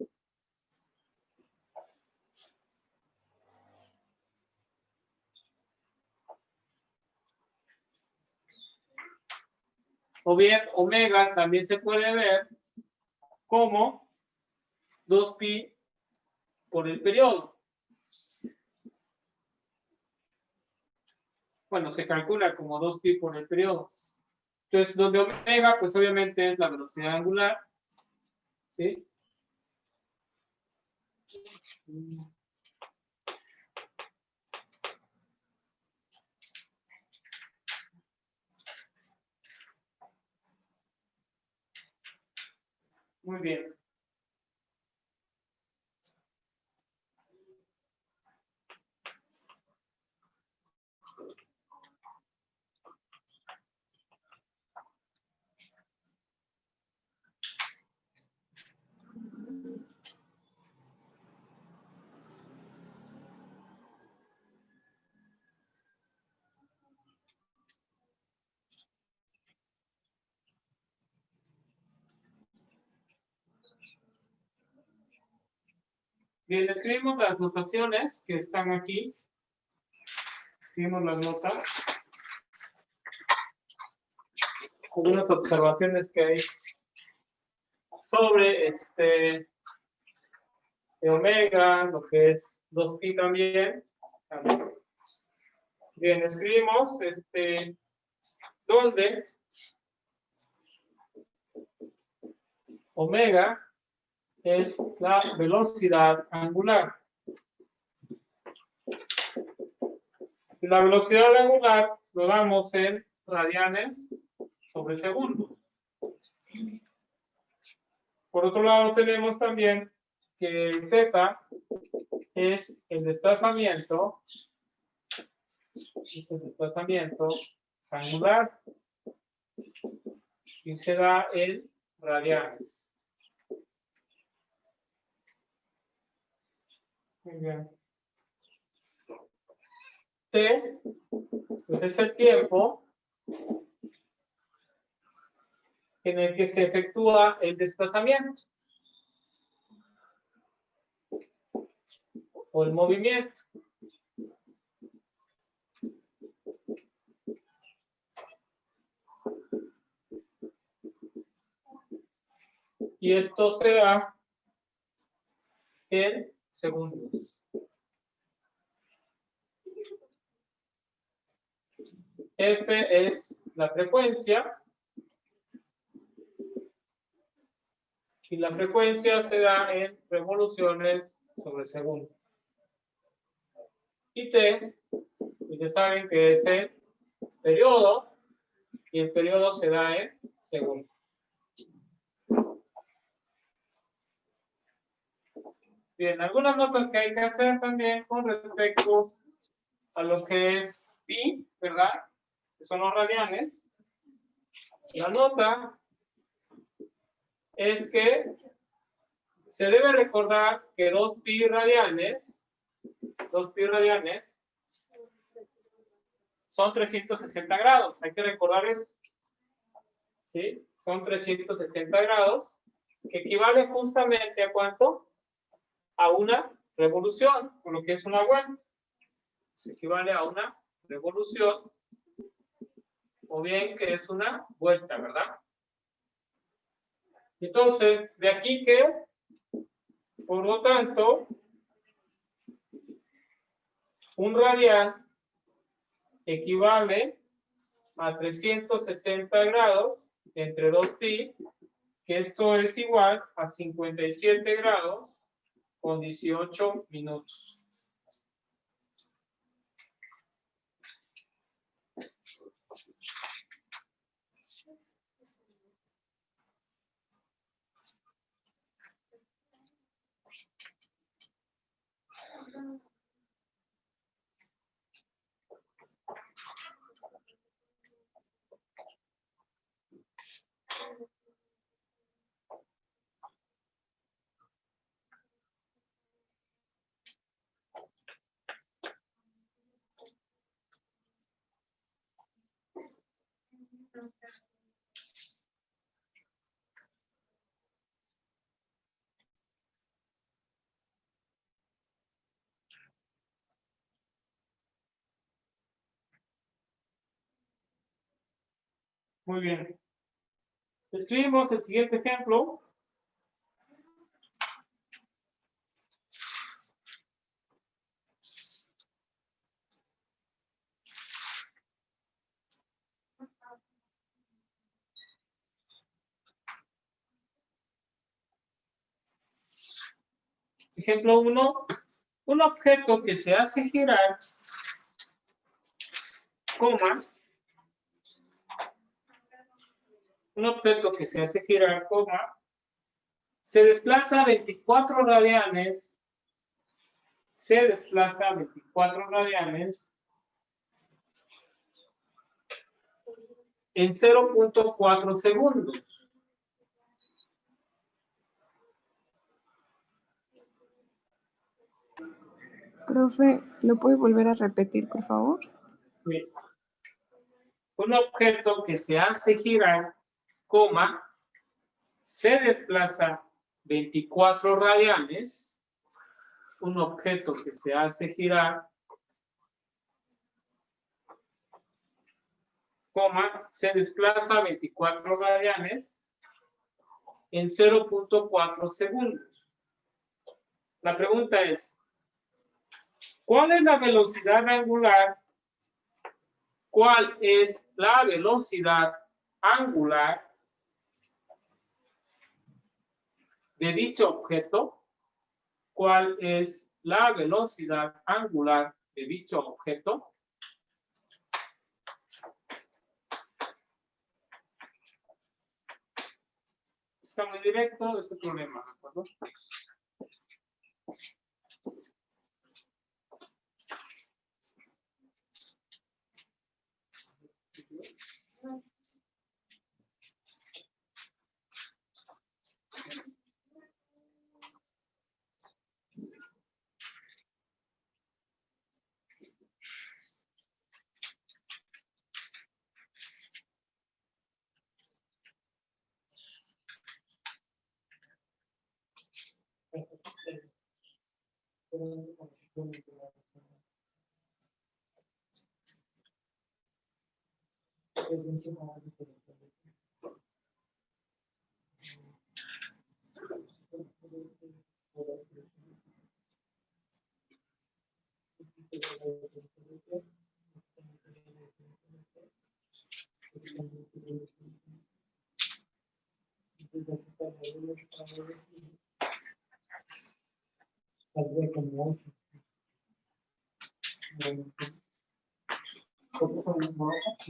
Speaker 1: O bien omega también se puede ver como 2pi por el periodo. Bueno, se calcula como 2pi por el periodo. Entonces, donde omega, pues obviamente es la velocidad angular. ¿Sí? Muy bien. Bien, escribimos las notaciones que están aquí. Escribimos las notas. Algunas observaciones que hay sobre omega, lo que es 2pi también. Bien, escribimos donde omega es la velocidad angular. Y la velocidad angular lo damos en radianes sobre segundo. Por otro lado, tenemos también que θ es el desplazamiento, angular y se da en radianes. Muy bien. T, pues es el tiempo en el que se efectúa el desplazamiento o el movimiento. Y esto se da en segundos. F es la frecuencia. Y la frecuencia se da en revoluciones sobre segundo. Y T, ustedes saben que es el periodo, y el periodo se da en segundo. Bien, algunas notas que hay que hacer también con respecto a lo que es pi, ¿verdad? Que son los radianes. La nota es que se debe recordar que 2pi radianes son 360 grados. Hay que recordar eso. ¿Sí? Son 360 grados, que equivale justamente a ¿cuánto? A una revolución, por lo que es una vuelta. Se equivale a una revolución, o bien que es una vuelta, ¿verdad? Entonces, de aquí que, por lo tanto, un radian equivale a 360 grados entre 2pi, que esto es igual a 57 grados con 18 minutos. Muy bien. Escribimos el siguiente ejemplo. Ejemplo 1. Un objeto que se hace girar, coma, se desplaza 24 radianes, en 0.4 segundos.
Speaker 4: Profe, ¿lo puede volver a repetir, por favor?
Speaker 1: Bien. Un objeto que se hace girar, coma, se desplaza 24 radianes. Un objeto que se hace girar, coma, se desplaza 24 radianes en 0.4 segundos. La pregunta es, ¿cuál es la velocidad angular? ¿Cuál es la velocidad angular de dicho objeto? ¿Cuál es la velocidad angular de dicho objeto? Está muy directo este problema, ¿de acuerdo? Entonces aquí está la W, saldría como 8. ¿Cómo son las notas?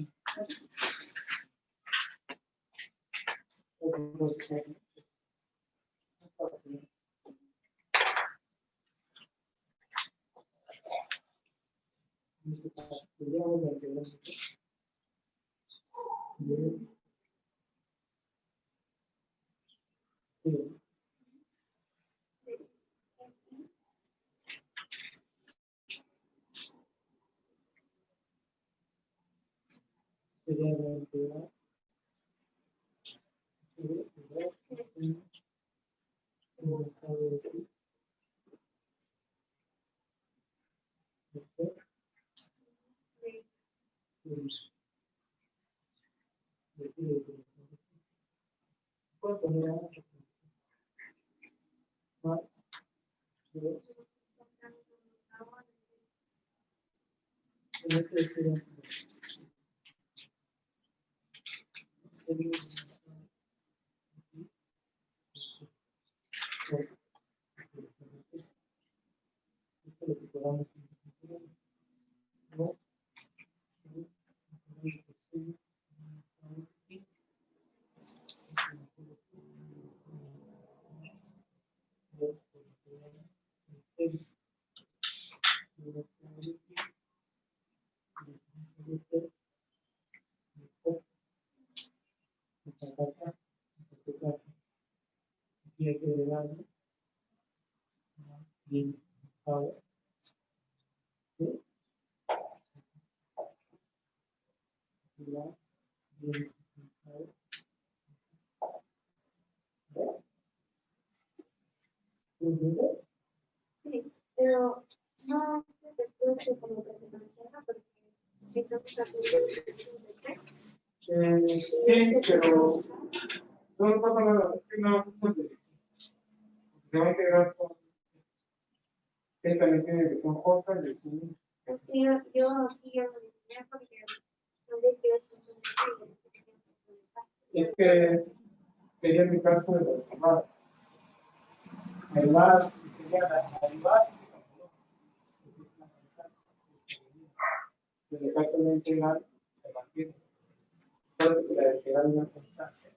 Speaker 2: Sí, pero no después de como que se menciona porque estamos
Speaker 1: sí, pero no pasa nada, es que no se va a integrar con que también tiene que son J y el
Speaker 2: yo aquí ya lo dije porque no le quiero hacer
Speaker 1: es que sería mi caso de los demás. El bar sería el bar. En el caso de integral se mantiene. Entonces, la integral no es constante.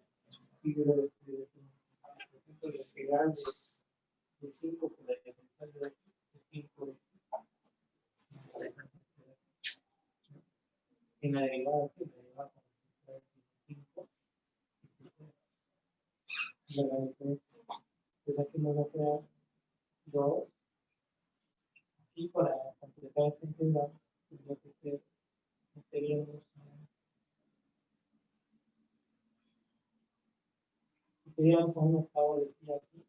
Speaker 1: Y de la integral de 5 por la integral de 5 en la derivada de 5. Entonces aquí nos va a quedar 2. Y para completar esta integral, tendría que ser, teníamos a un octavo de pi aquí.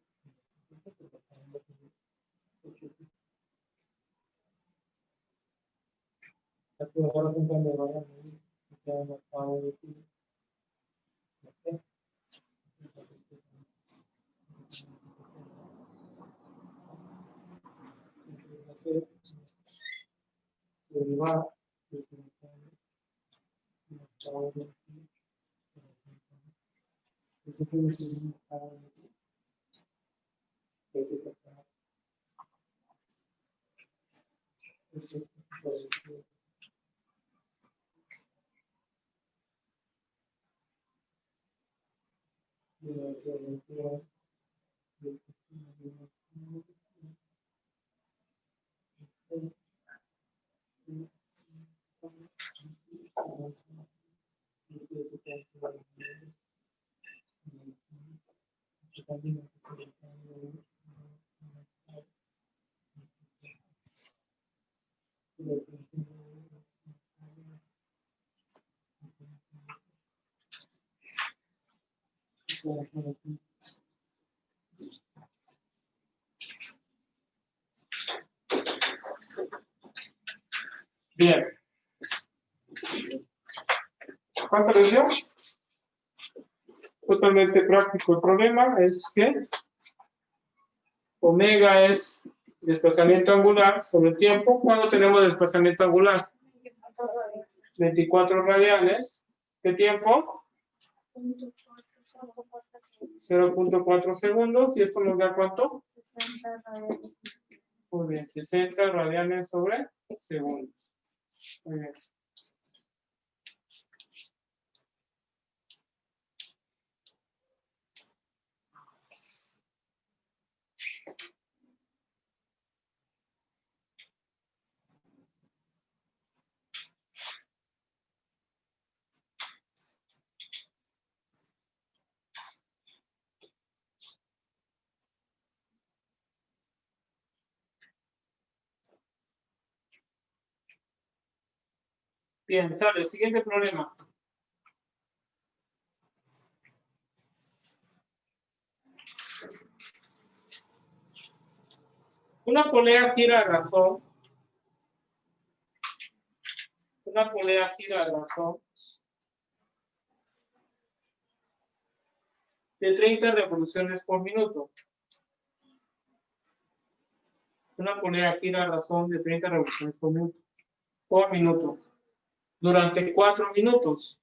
Speaker 1: Aquí ahora un cambio de variable, queda un octavo de pi. Hacer derivar de un octavo de pi. Esto tiene que ser un octavo de pi. Bien. ¿Pasa revisión? Totalmente práctico. El problema es que omega es desplazamiento angular sobre el tiempo. ¿Cuándo tenemos desplazamiento angular? 24 radianes. ¿Qué tiempo? 0.4 segundos. ¿Y esto nos da cuánto?
Speaker 2: 60 radianes.
Speaker 1: Muy bien, 60 radianes sobre segundo. Muy bien. Bien, sale. Siguiente problema. Una polea gira a razón. Una polea gira a razón de 30 revoluciones por minuto. Una polea gira a razón de 30 revoluciones por minuto. Durante 4 minutos.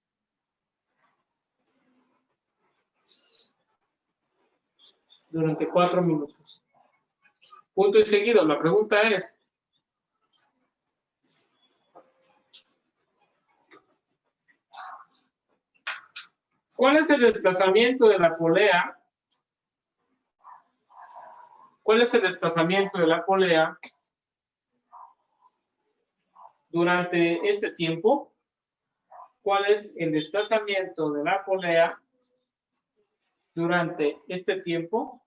Speaker 1: Durante 4 minutos. Punto y seguido. La pregunta es, ¿cuál es el desplazamiento de la polea? ¿Cuál es el desplazamiento de la polea durante este tiempo? ¿Cuál es el desplazamiento de la polea durante este tiempo?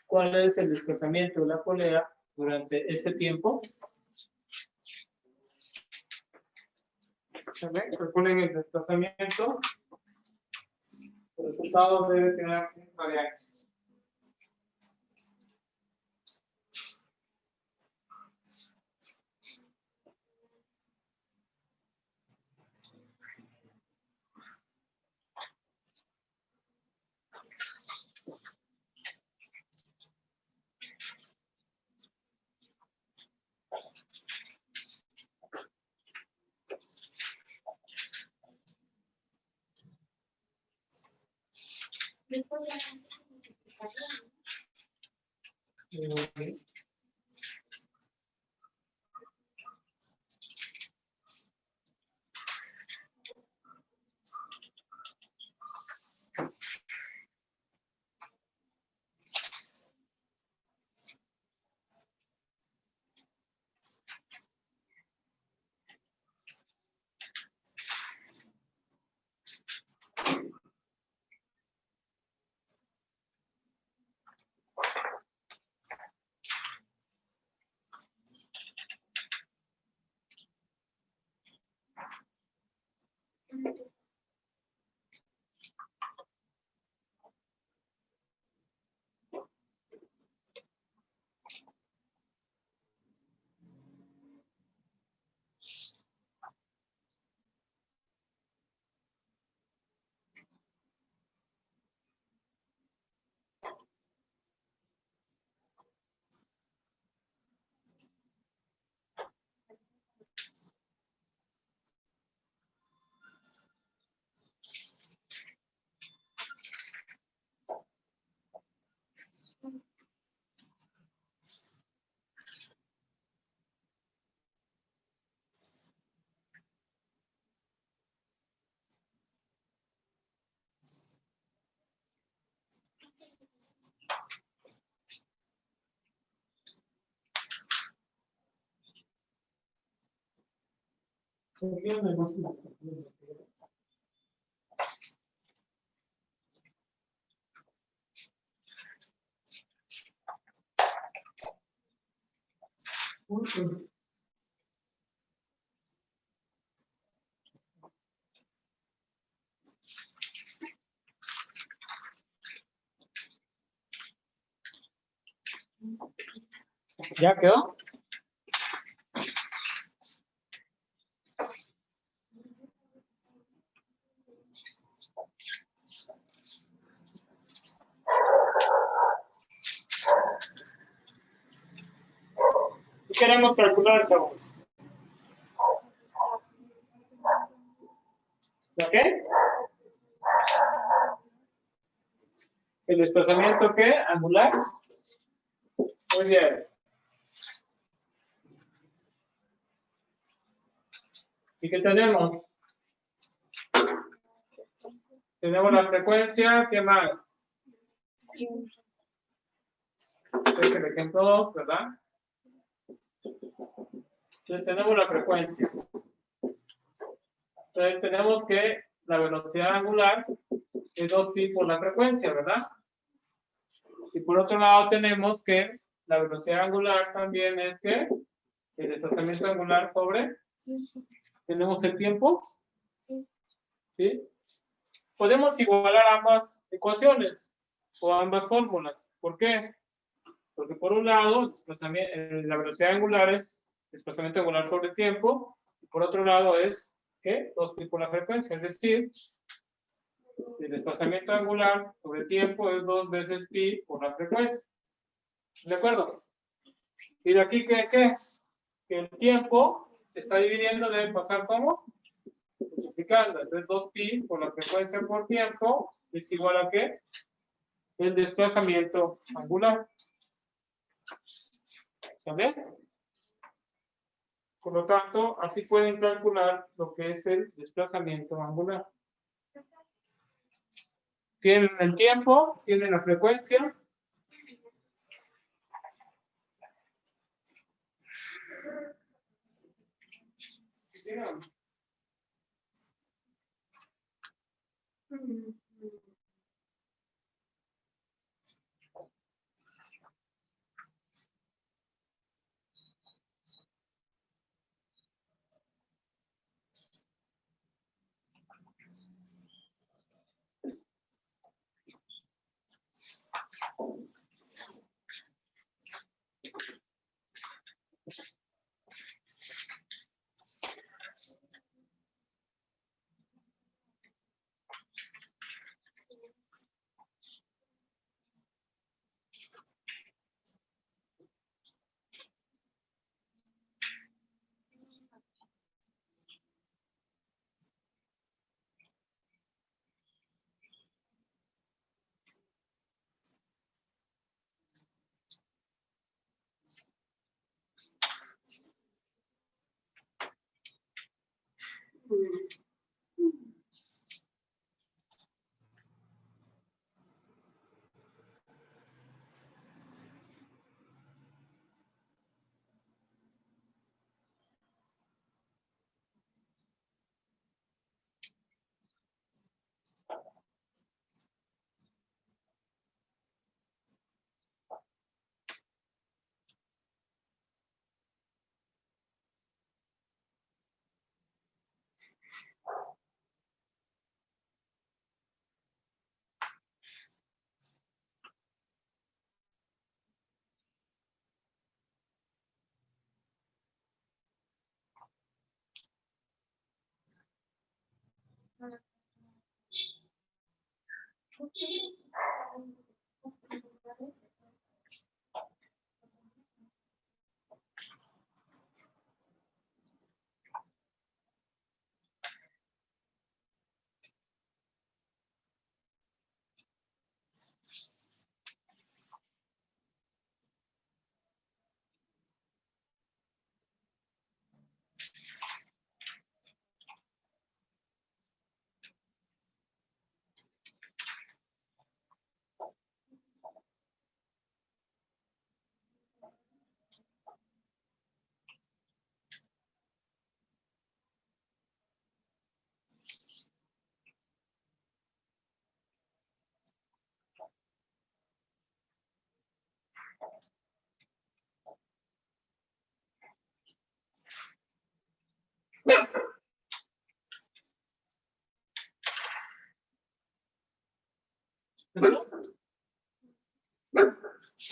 Speaker 1: ¿Cuál es el desplazamiento de la polea durante este tiempo? Recuerden el desplazamiento. El resultado debe tener variables. ¿Ya quedó? ¿Qué queremos calcular, chavos? ¿La qué? ¿El desplazamiento qué? ¿Angular? Muy bien. ¿Y qué tenemos? Tenemos la frecuencia, ¿qué más? Este es el ejemplo 2, ¿verdad? Entonces tenemos la frecuencia. Entonces tenemos que la velocidad angular es 2pi por la frecuencia, ¿verdad? Y por otro lado tenemos que la velocidad angular también es que el desplazamiento angular sobre, tenemos el tiempo, ¿sí? Podemos igualar ambas ecuaciones o ambas fórmulas. ¿Por qué? Porque por un lado, la velocidad angular es desplazamiento angular sobre tiempo, y por otro lado es, ¿qué? 2pi por la frecuencia, es decir, el desplazamiento angular sobre tiempo es 2 veces pi por la frecuencia. ¿De acuerdo? Y de aquí, ¿qué? Que el tiempo se está dividiendo, debe pasar como multiplicando. Entonces 2pi por la frecuencia por tiempo es igual a ¿qué? El desplazamiento angular. ¿Sale? Por lo tanto, así pueden calcular lo que es el desplazamiento angular. Tienen el tiempo, tienen la frecuencia.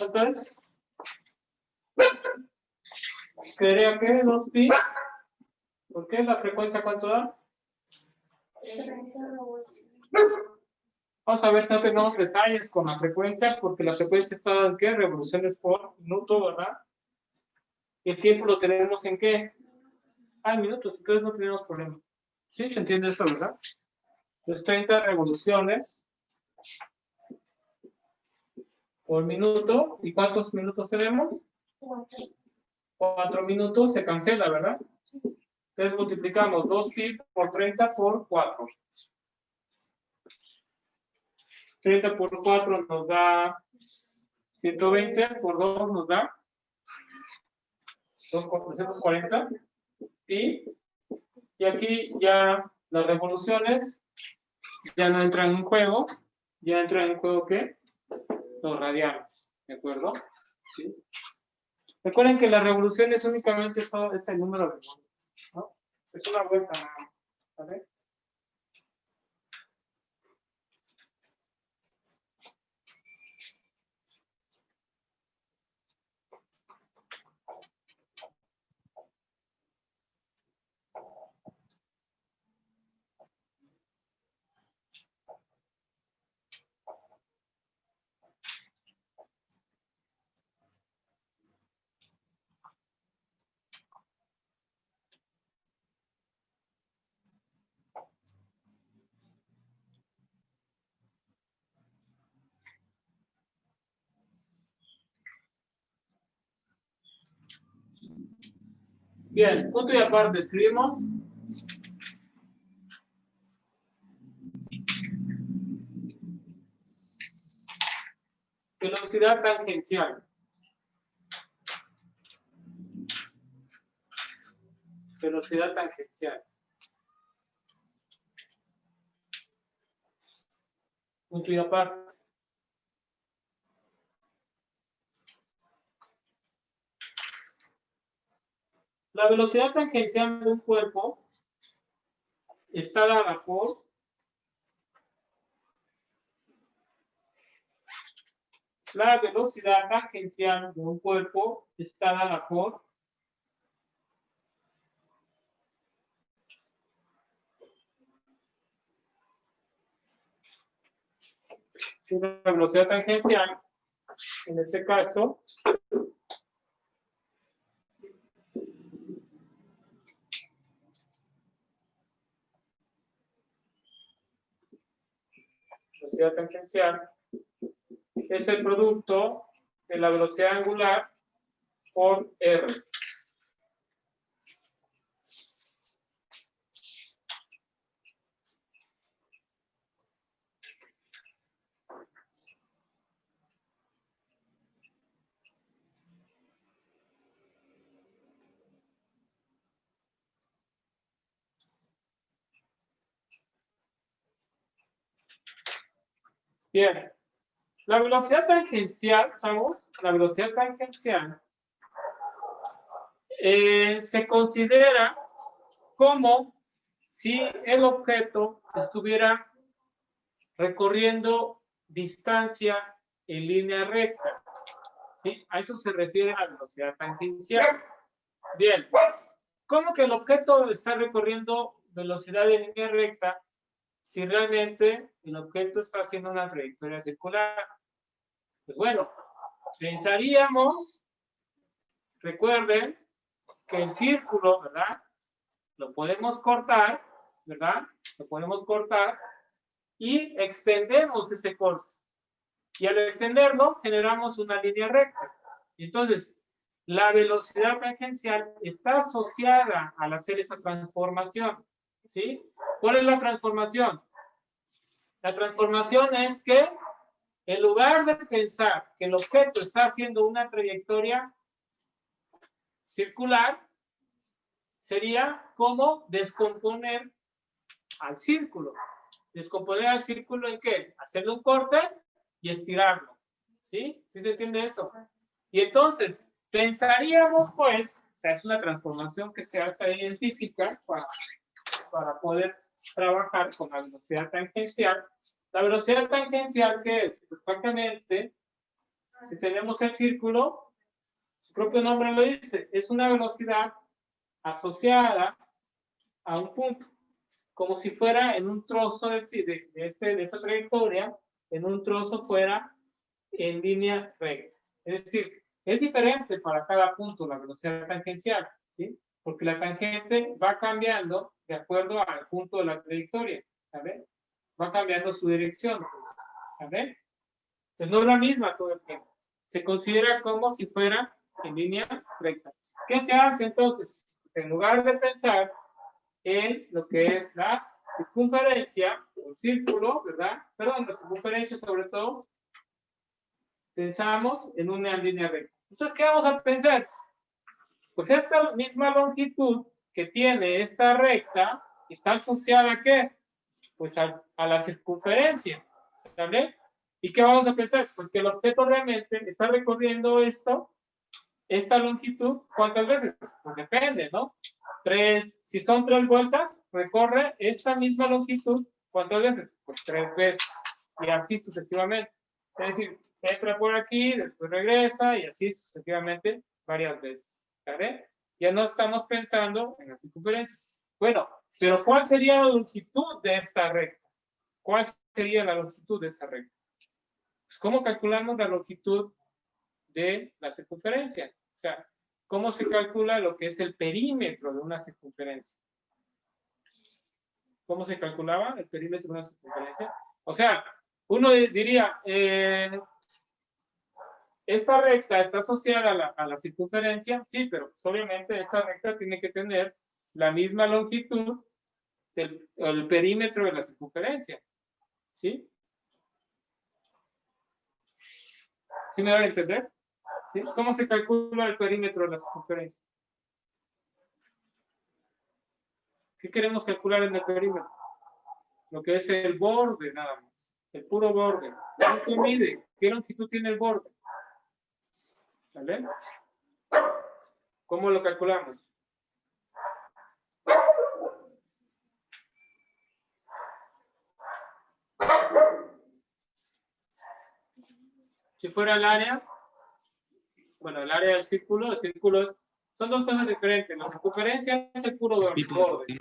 Speaker 1: Entonces, ¿quería que 2pi? ¿Por qué? ¿La frecuencia cuánto da? Vamos a ver si no tenemos detalles con la frecuencia, porque la frecuencia está en qué? Revoluciones por minuto, ¿verdad? Y el tiempo lo tenemos en qué? En minutos, entonces no tenemos problema. ¿Sí? ¿Se entiende esto, verdad? Entonces 30 revoluciones por minuto. ¿Y cuántos minutos tenemos? 4 minutos. Se cancela, ¿verdad? Entonces multiplicamos 2pi por 30 por 4. 30 por 4 nos da 120, por 2 nos da 440. Y aquí ya las revoluciones ya no entran en juego. Ya entran en juego, ¿qué? Los radianes, ¿de acuerdo? ¿Sí? Recuerden que las revoluciones únicamente es el número de vueltas, ¿no? Es una vuelta nada más, ¿vale? Bien, punto y aparte, escribimos. Velocidad tangencial. Velocidad tangencial. Punto y aparte. La velocidad tangencial de un cuerpo está dada por la velocidad tangencial de un cuerpo está dada por la velocidad tangencial, en este caso, velocidad tangencial es el producto de la velocidad angular por R. Bien, la velocidad tangencial, ¿sabes? La velocidad tangencial se considera como si el objeto estuviera recorriendo distancia en línea recta. ¿Sí? A eso se refiere la velocidad tangencial. Bien, ¿cómo que el objeto está recorriendo velocidad en línea recta si realmente el objeto está haciendo una trayectoria circular? Pues bueno, pensaríamos, recuerden, que el círculo, ¿verdad? Lo podemos cortar, ¿verdad? Lo podemos cortar y extendemos ese corte. Y al extenderlo, generamos una línea recta. Entonces, la velocidad tangencial está asociada al hacer esa transformación. ¿Sí? ¿Cuál es la transformación? La transformación es que, en lugar de pensar que el objeto está haciendo una trayectoria circular, sería como descomponer al círculo. ¿Descomponer al círculo en qué? Hacerle un corte y estirarlo. ¿Sí? ¿Sí se entiende eso? Y entonces, pensaríamos pues, o sea, es una transformación que se hace ahí en física para poder trabajar con la velocidad tangencial. La velocidad tangencial, ¿qué es? Pues prácticamente, si tenemos el círculo, su propio nombre lo dice, es una velocidad asociada a un punto, como si fuera en un trozo de esta trayectoria, en un trozo fuera en línea recta. Es decir, es diferente para cada punto la velocidad tangencial, ¿sí? Porque la tangente va cambiando de acuerdo al punto de la trayectoria, ¿sabes? va cambiando su dirección. Pues, ¿sabes? Pues no es la misma todo el tiempo. Se considera como si fuera en línea recta. ¿Qué se hace entonces? En lugar de pensar en lo que es la circunferencia, un círculo, ¿verdad? Perdón, la circunferencia sobre todo, pensamos en una línea recta. Entonces, ¿qué vamos a pensar? Pues esta misma longitud que tiene esta recta está asociada ¿a qué? Pues a la circunferencia, ¿sale? ¿Y qué vamos a pensar? Pues que el objeto realmente está recorriendo esta longitud, ¿cuántas veces? Pues depende, ¿no? 3, si son 3 vueltas, recorre esta misma longitud, ¿cuántas veces? Pues 3 veces, y así sucesivamente. Es decir, entra por aquí, después regresa, y así sucesivamente varias veces, ¿vale? Ya no estamos pensando en la circunferencia. Bueno, pero ¿cuál sería la longitud de esta recta? ¿Cuál sería la longitud de esta recta? Pues, ¿cómo calculamos la longitud de la circunferencia? O sea, ¿cómo se calcula lo que es el perímetro de una circunferencia? ¿Cómo se calculaba el perímetro de una circunferencia? O sea, uno diría, esta recta está asociada a la circunferencia, sí, pero pues, obviamente esta recta tiene que tener la misma longitud del perímetro de la circunferencia, ¿sí? ¿Sí me da a entender? ¿Sí? ¿Cómo se calcula el perímetro de la circunferencia? ¿Qué queremos calcular en el perímetro? Lo que es el borde nada más, el puro borde. ¿Cuánto mide? ¿Qué longitud tiene el borde? ¿Vale? ¿Cómo lo calculamos? Si fuera el área, bueno, el área del círculo, el círculo son dos cosas diferentes. La circunferencia es el puro borde.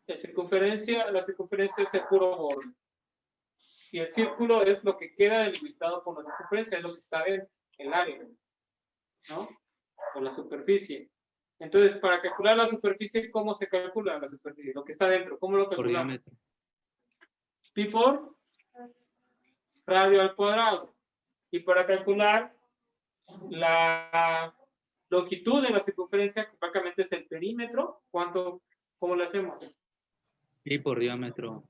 Speaker 1: La circunferencia es el puro borde. Y el círculo es lo que queda delimitado por la circunferencia, es lo que está en el área, ¿no? O la superficie. Entonces, para calcular la superficie, ¿cómo se calcula la superficie? Lo que está dentro, ¿cómo lo calculamos? Por diámetro. Pi por radio al cuadrado. Y para calcular la longitud de la circunferencia, que básicamente es el perímetro, ¿cómo lo hacemos?
Speaker 5: Pi por diámetro.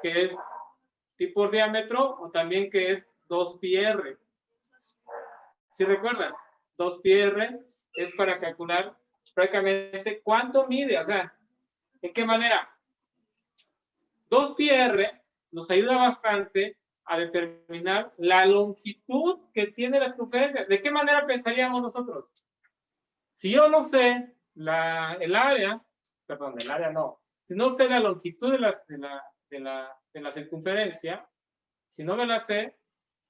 Speaker 1: Que es pi por diámetro, o también que es 2πr. ¿Sí recuerdan? 2πr es para calcular prácticamente cuánto mide, o sea, ¿en qué manera? 2πr nos ayuda bastante a determinar la longitud que tiene la circunferencia. ¿De qué manera pensaríamos nosotros? Si yo no sé el área, perdón, el área no, si no sé la longitud de la circunferencia, si no me la sé,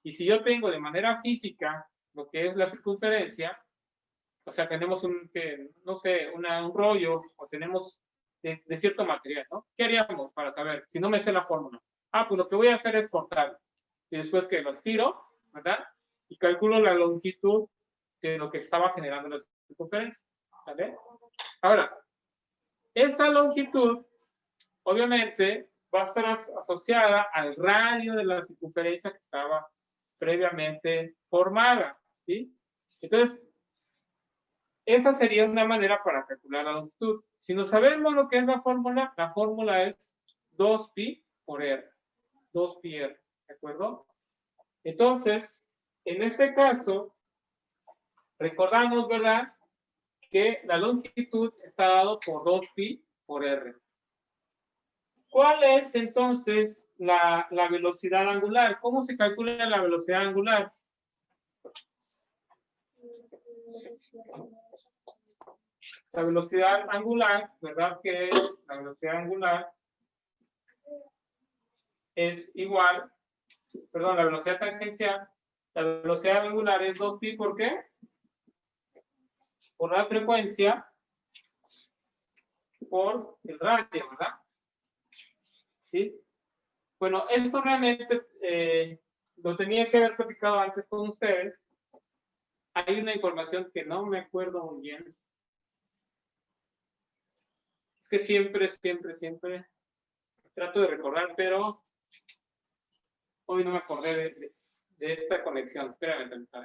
Speaker 1: y si yo tengo de manera física lo que es la circunferencia, o sea, tenemos no sé, un rollo, o tenemos de cierto material, ¿no? ¿Qué haríamos para saber? Si no me sé la fórmula. Pues lo que voy a hacer es cortar. Y después que lo estiro, ¿verdad? Y calculo la longitud de lo que estaba generando la circunferencia. ¿Sale? Ahora, esa longitud, obviamente, va a estar asociada al radio de la circunferencia que estaba previamente formada, ¿sí? Entonces, esa sería una manera para calcular la longitud. Si no sabemos lo que es la fórmula es 2pi por r. 2πr, ¿de acuerdo? Entonces, en este caso, recordamos, ¿verdad?, que la longitud está dado por 2pi por r. ¿Cuál es entonces la velocidad angular? ¿Cómo se calcula la velocidad angular? La velocidad angular, ¿verdad? Que la velocidad angular es igual, perdón, la velocidad tangencial, la velocidad angular es 2pi, ¿por qué? Por la frecuencia, por el radio, ¿verdad? ¿Sí? Bueno, esto realmente lo tenía que haber platicado antes con ustedes. Hay una información que no me acuerdo muy bien. Es que siempre trato de recordar, pero hoy no me acordé de esta conexión. Espérame tantito.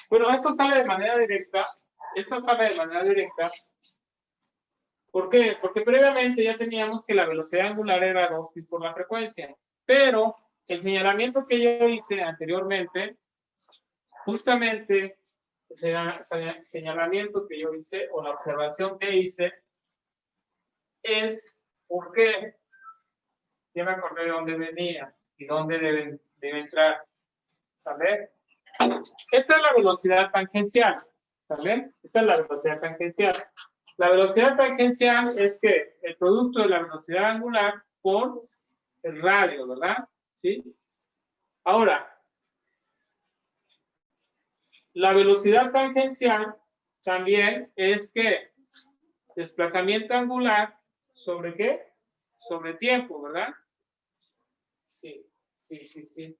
Speaker 1: Bueno, esto sale de manera directa. Esto sale de manera directa. ¿Por qué? Porque previamente ya teníamos que la velocidad angular era 2pi por la frecuencia. Pero el señalamiento que yo hice anteriormente, justamente el señalamiento que yo hice, o la observación que hice, es ¿por qué? Ya me acordé de dónde venía y dónde debe entrar. ¿Sale? Esta es la velocidad tangencial. ¿Sale? Esta es la velocidad tangencial. La velocidad tangencial es que el producto de la velocidad angular por el radio, ¿verdad? ¿Sí? Ahora, la velocidad tangencial también es que desplazamiento angular sobre ¿qué? Sobre tiempo, ¿verdad? Sí.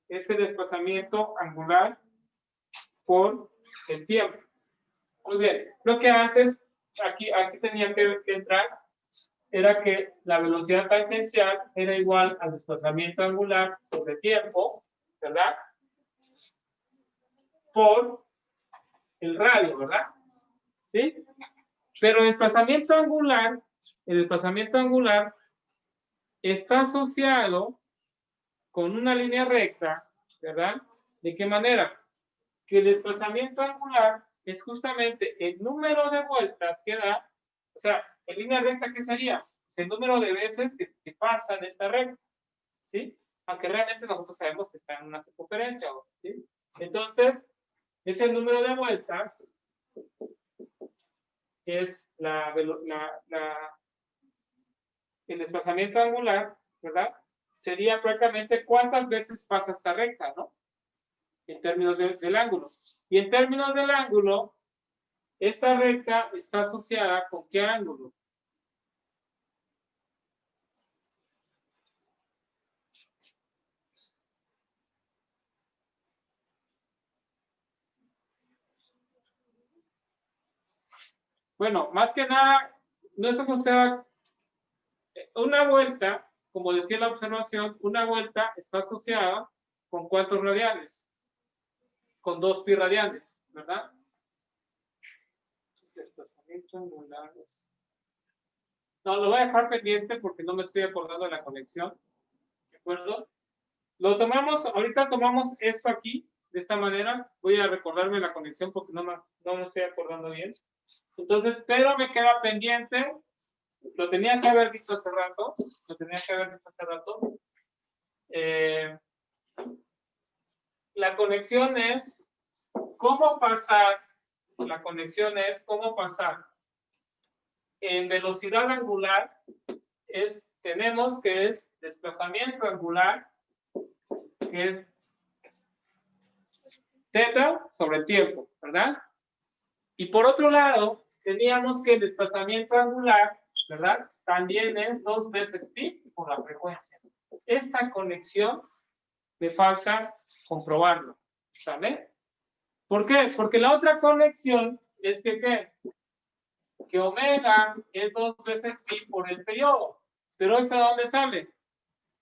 Speaker 1: Ese desplazamiento angular por el tiempo. Muy bien. Lo que antes, aquí tenía que entrar, era que la velocidad tangencial era igual al desplazamiento angular sobre tiempo, ¿verdad? Por el radio, ¿verdad? ¿Sí? Pero el desplazamiento angular está asociado con una línea recta, ¿verdad? ¿De qué manera? Que el desplazamiento angular es justamente el número de vueltas que da, o sea, en línea recta, ¿qué sería? Pues el número de veces que pasan esta recta, ¿sí? Aunque realmente nosotros sabemos que está en una circunferencia, ¿sí? Entonces, es el número de vueltas, es el desplazamiento angular, ¿verdad? Sería prácticamente cuántas veces pasa esta recta, ¿no? En términos del ángulo. Y en términos del ángulo, esta recta está asociada con ¿qué ángulo? Bueno, más que nada, no es asociada. Una vuelta, como decía la observación, una vuelta está asociada con ¿cuántos radianes? Con 2pi radianes, ¿verdad? Desplazamiento angular. No, lo voy a dejar pendiente porque no me estoy acordando de la conexión. ¿De acuerdo? Lo tomamos, ahorita tomamos esto aquí, de esta manera. Voy a recordarme la conexión porque no me estoy acordando bien. Entonces, pero me queda pendiente. Lo tenía que haber dicho hace rato. La conexión es cómo pasar. En velocidad angular tenemos que es desplazamiento angular, que es teta sobre el tiempo, ¿verdad? Y por otro lado, teníamos que el desplazamiento angular, ¿verdad? También es 2 veces pi por la frecuencia. Esta conexión me falta comprobarlo, ¿sale? ¿Por qué? Porque la otra conexión es que ¿qué? Que omega es 2 veces pi por el periodo. Pero ¿eso de dónde sale?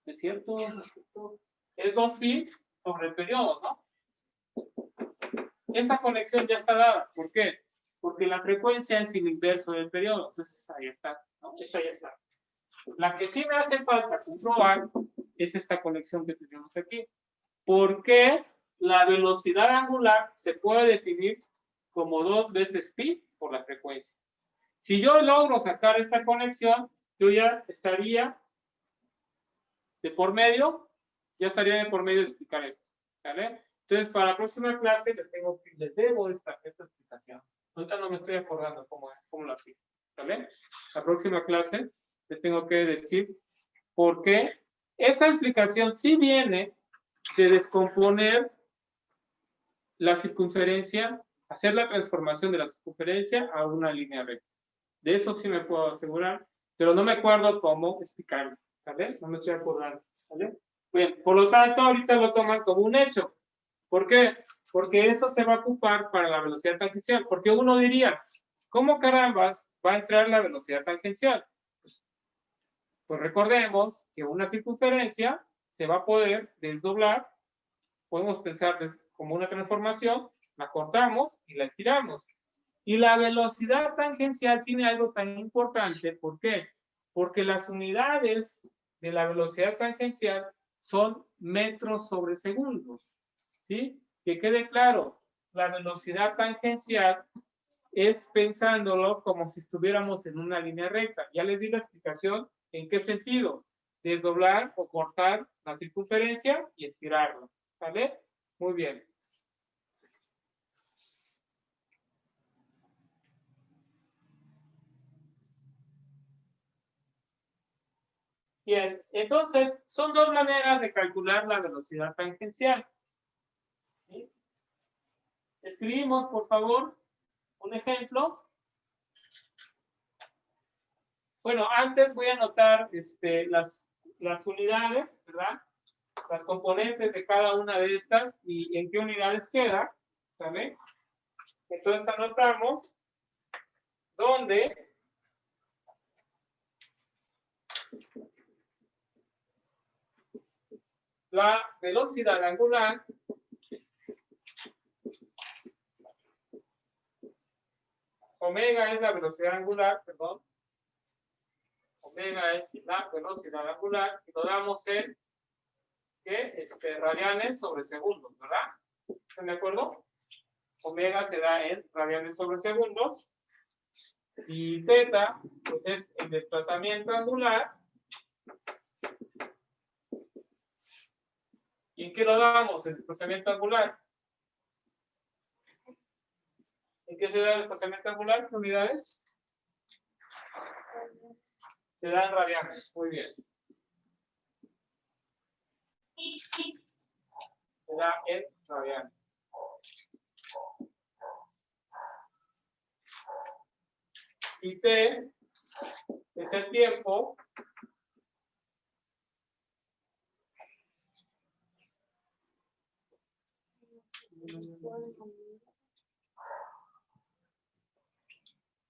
Speaker 1: ¿Es cierto? Es 2pi sobre el periodo, ¿no? Esa conexión ya está dada. ¿Por qué? Porque la frecuencia es el inverso del periodo. Entonces, ahí está, ¿no? Esta ya está. La que sí me hace falta comprobar es esta conexión que tenemos aquí. ¿Por qué la velocidad angular se puede definir como 2 veces pi por la frecuencia? Si yo logro sacar esta conexión, yo ya estaría de por medio ya estaría de por medio de explicar esto, ¿vale? Entonces, para la próxima clase les debo esta explicación. Ahorita no me estoy acordando cómo lo hacía, ¿vale? La próxima clase les tengo que decir por qué esa explicación sí viene de descomponer la circunferencia, hacer la transformación de la circunferencia a una línea recta. De eso sí me puedo asegurar, pero no me acuerdo cómo explicarlo, ¿sabes? No me estoy acordando, ¿vale? Bien, por lo tanto, ahorita lo toman como un hecho. ¿Por qué? Porque eso se va a ocupar para la velocidad tangencial. Porque uno diría, ¿cómo carambas va a entrar la velocidad tangencial? Pues recordemos que una circunferencia se va a poder desdoblar. Podemos pensar como una transformación, la cortamos y la estiramos. Y la velocidad tangencial tiene algo tan importante. ¿Por qué? Porque las unidades de la velocidad tangencial son metros sobre segundos. ¿Sí? Que quede claro, la velocidad tangencial es pensándolo como si estuviéramos en una línea recta. Ya les di la explicación en qué sentido. Desdoblar o cortar la circunferencia y estirarla. ¿Vale? Muy bien. Bien, entonces son dos maneras de calcular la velocidad tangencial. ¿Sí? Escribimos, por favor, un ejemplo. Bueno, antes voy a anotar las unidades, ¿verdad? Las componentes de cada una de estas y en qué unidades queda, ¿sabe? Entonces anotamos donde la velocidad angular omega es la velocidad angular, perdón. Omega es la velocidad angular y lo damos en radianes sobre segundos, ¿verdad? ¿Están de acuerdo? Omega se da en radianes sobre segundos y θ pues es el desplazamiento angular. ¿Y en qué lo damos? El desplazamiento angular. ¿En qué se da el desplazamiento angular? ¿Qué unidades? Se da en radianes. Muy bien. Se da en radianes. Y T es el tiempo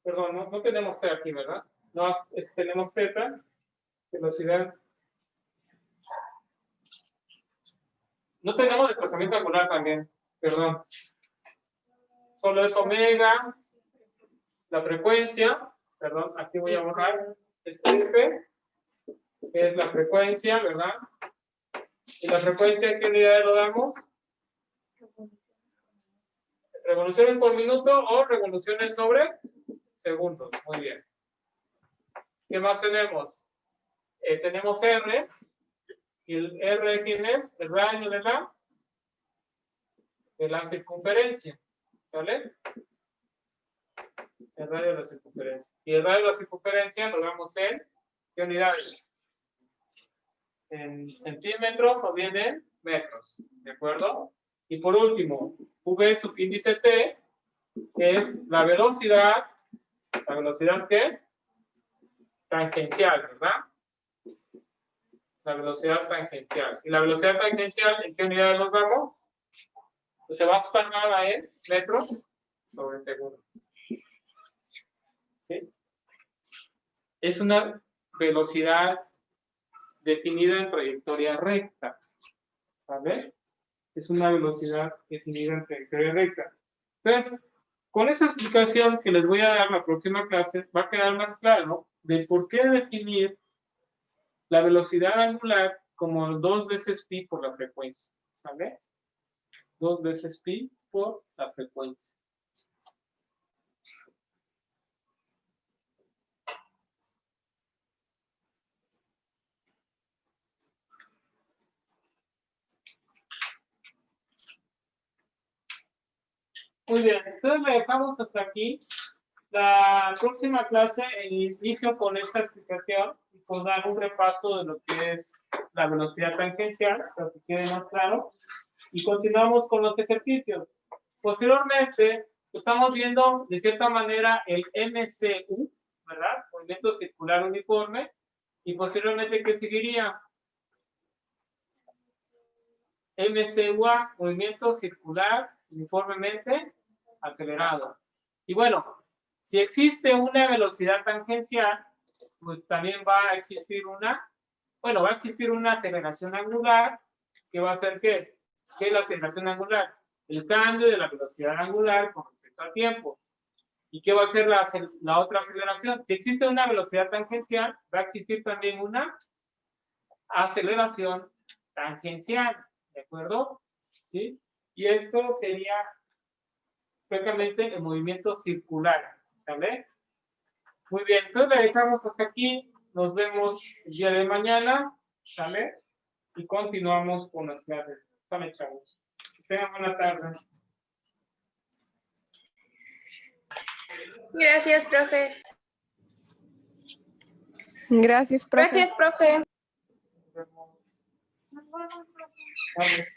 Speaker 1: perdón, no tenemos T aquí, ¿verdad? No, tenemos θ, velocidad. No tenemos desplazamiento angular también, perdón. Solo es omega, la frecuencia, perdón, aquí voy a borrar, es F, que es la frecuencia, ¿verdad? ¿Y la frecuencia en qué unidad lo damos? ¿Revoluciones por minuto o revoluciones sobre segundos? Muy bien. ¿Qué más tenemos? Tenemos R. ¿Y el R quién es? El radio de la circunferencia. ¿Vale? El radio de la circunferencia. Y el radio de la circunferencia lo damos en ¿qué unidades? En centímetros o bien en metros. ¿De acuerdo? Y por último, V subíndice T, que es la velocidad ¿qué? Tangencial, ¿verdad? La velocidad tangencial. ¿Y la velocidad tangencial en qué unidades nos damos? Pues se va a expandar en metros sobre segundo. ¿Sí? Es una velocidad definida en trayectoria recta. ¿Vale? Es una velocidad definida en trayectoria recta. Entonces, con esa explicación que les voy a dar la próxima clase, va a quedar más claro de por qué definir la velocidad angular como 2 veces pi por la frecuencia. ¿Sabes? 2 veces pi por la frecuencia. Muy bien, entonces le dejamos hasta aquí. La próxima clase inicio con esta explicación y con dar un repaso de lo que es la velocidad tangencial, para que quede más claro. Y continuamos con los ejercicios. Posteriormente, estamos viendo de cierta manera el MCU, ¿verdad? Movimiento circular uniforme. Y posteriormente, ¿qué seguiría? MCUA, movimiento circular uniformemente acelerado. Y bueno, si existe una velocidad tangencial, pues también va a existir una aceleración angular, que va a ser ¿qué? ¿Qué es la aceleración angular? El cambio de la velocidad angular con respecto al tiempo. ¿Y qué va a ser la otra aceleración? Si existe una velocidad tangencial, va a existir también una aceleración tangencial, ¿de acuerdo? ¿Sí? Y esto sería prácticamente el movimiento circular, ¿sale? Muy bien, entonces le dejamos hasta aquí. Nos vemos el día de mañana, ¿sale? Y continuamos con las clases. ¿Sale, chavos? Que tengan buena tarde.
Speaker 6: Gracias, profe.
Speaker 4: Gracias, profe.
Speaker 6: Gracias, profe.
Speaker 1: Nos vemos. Vale.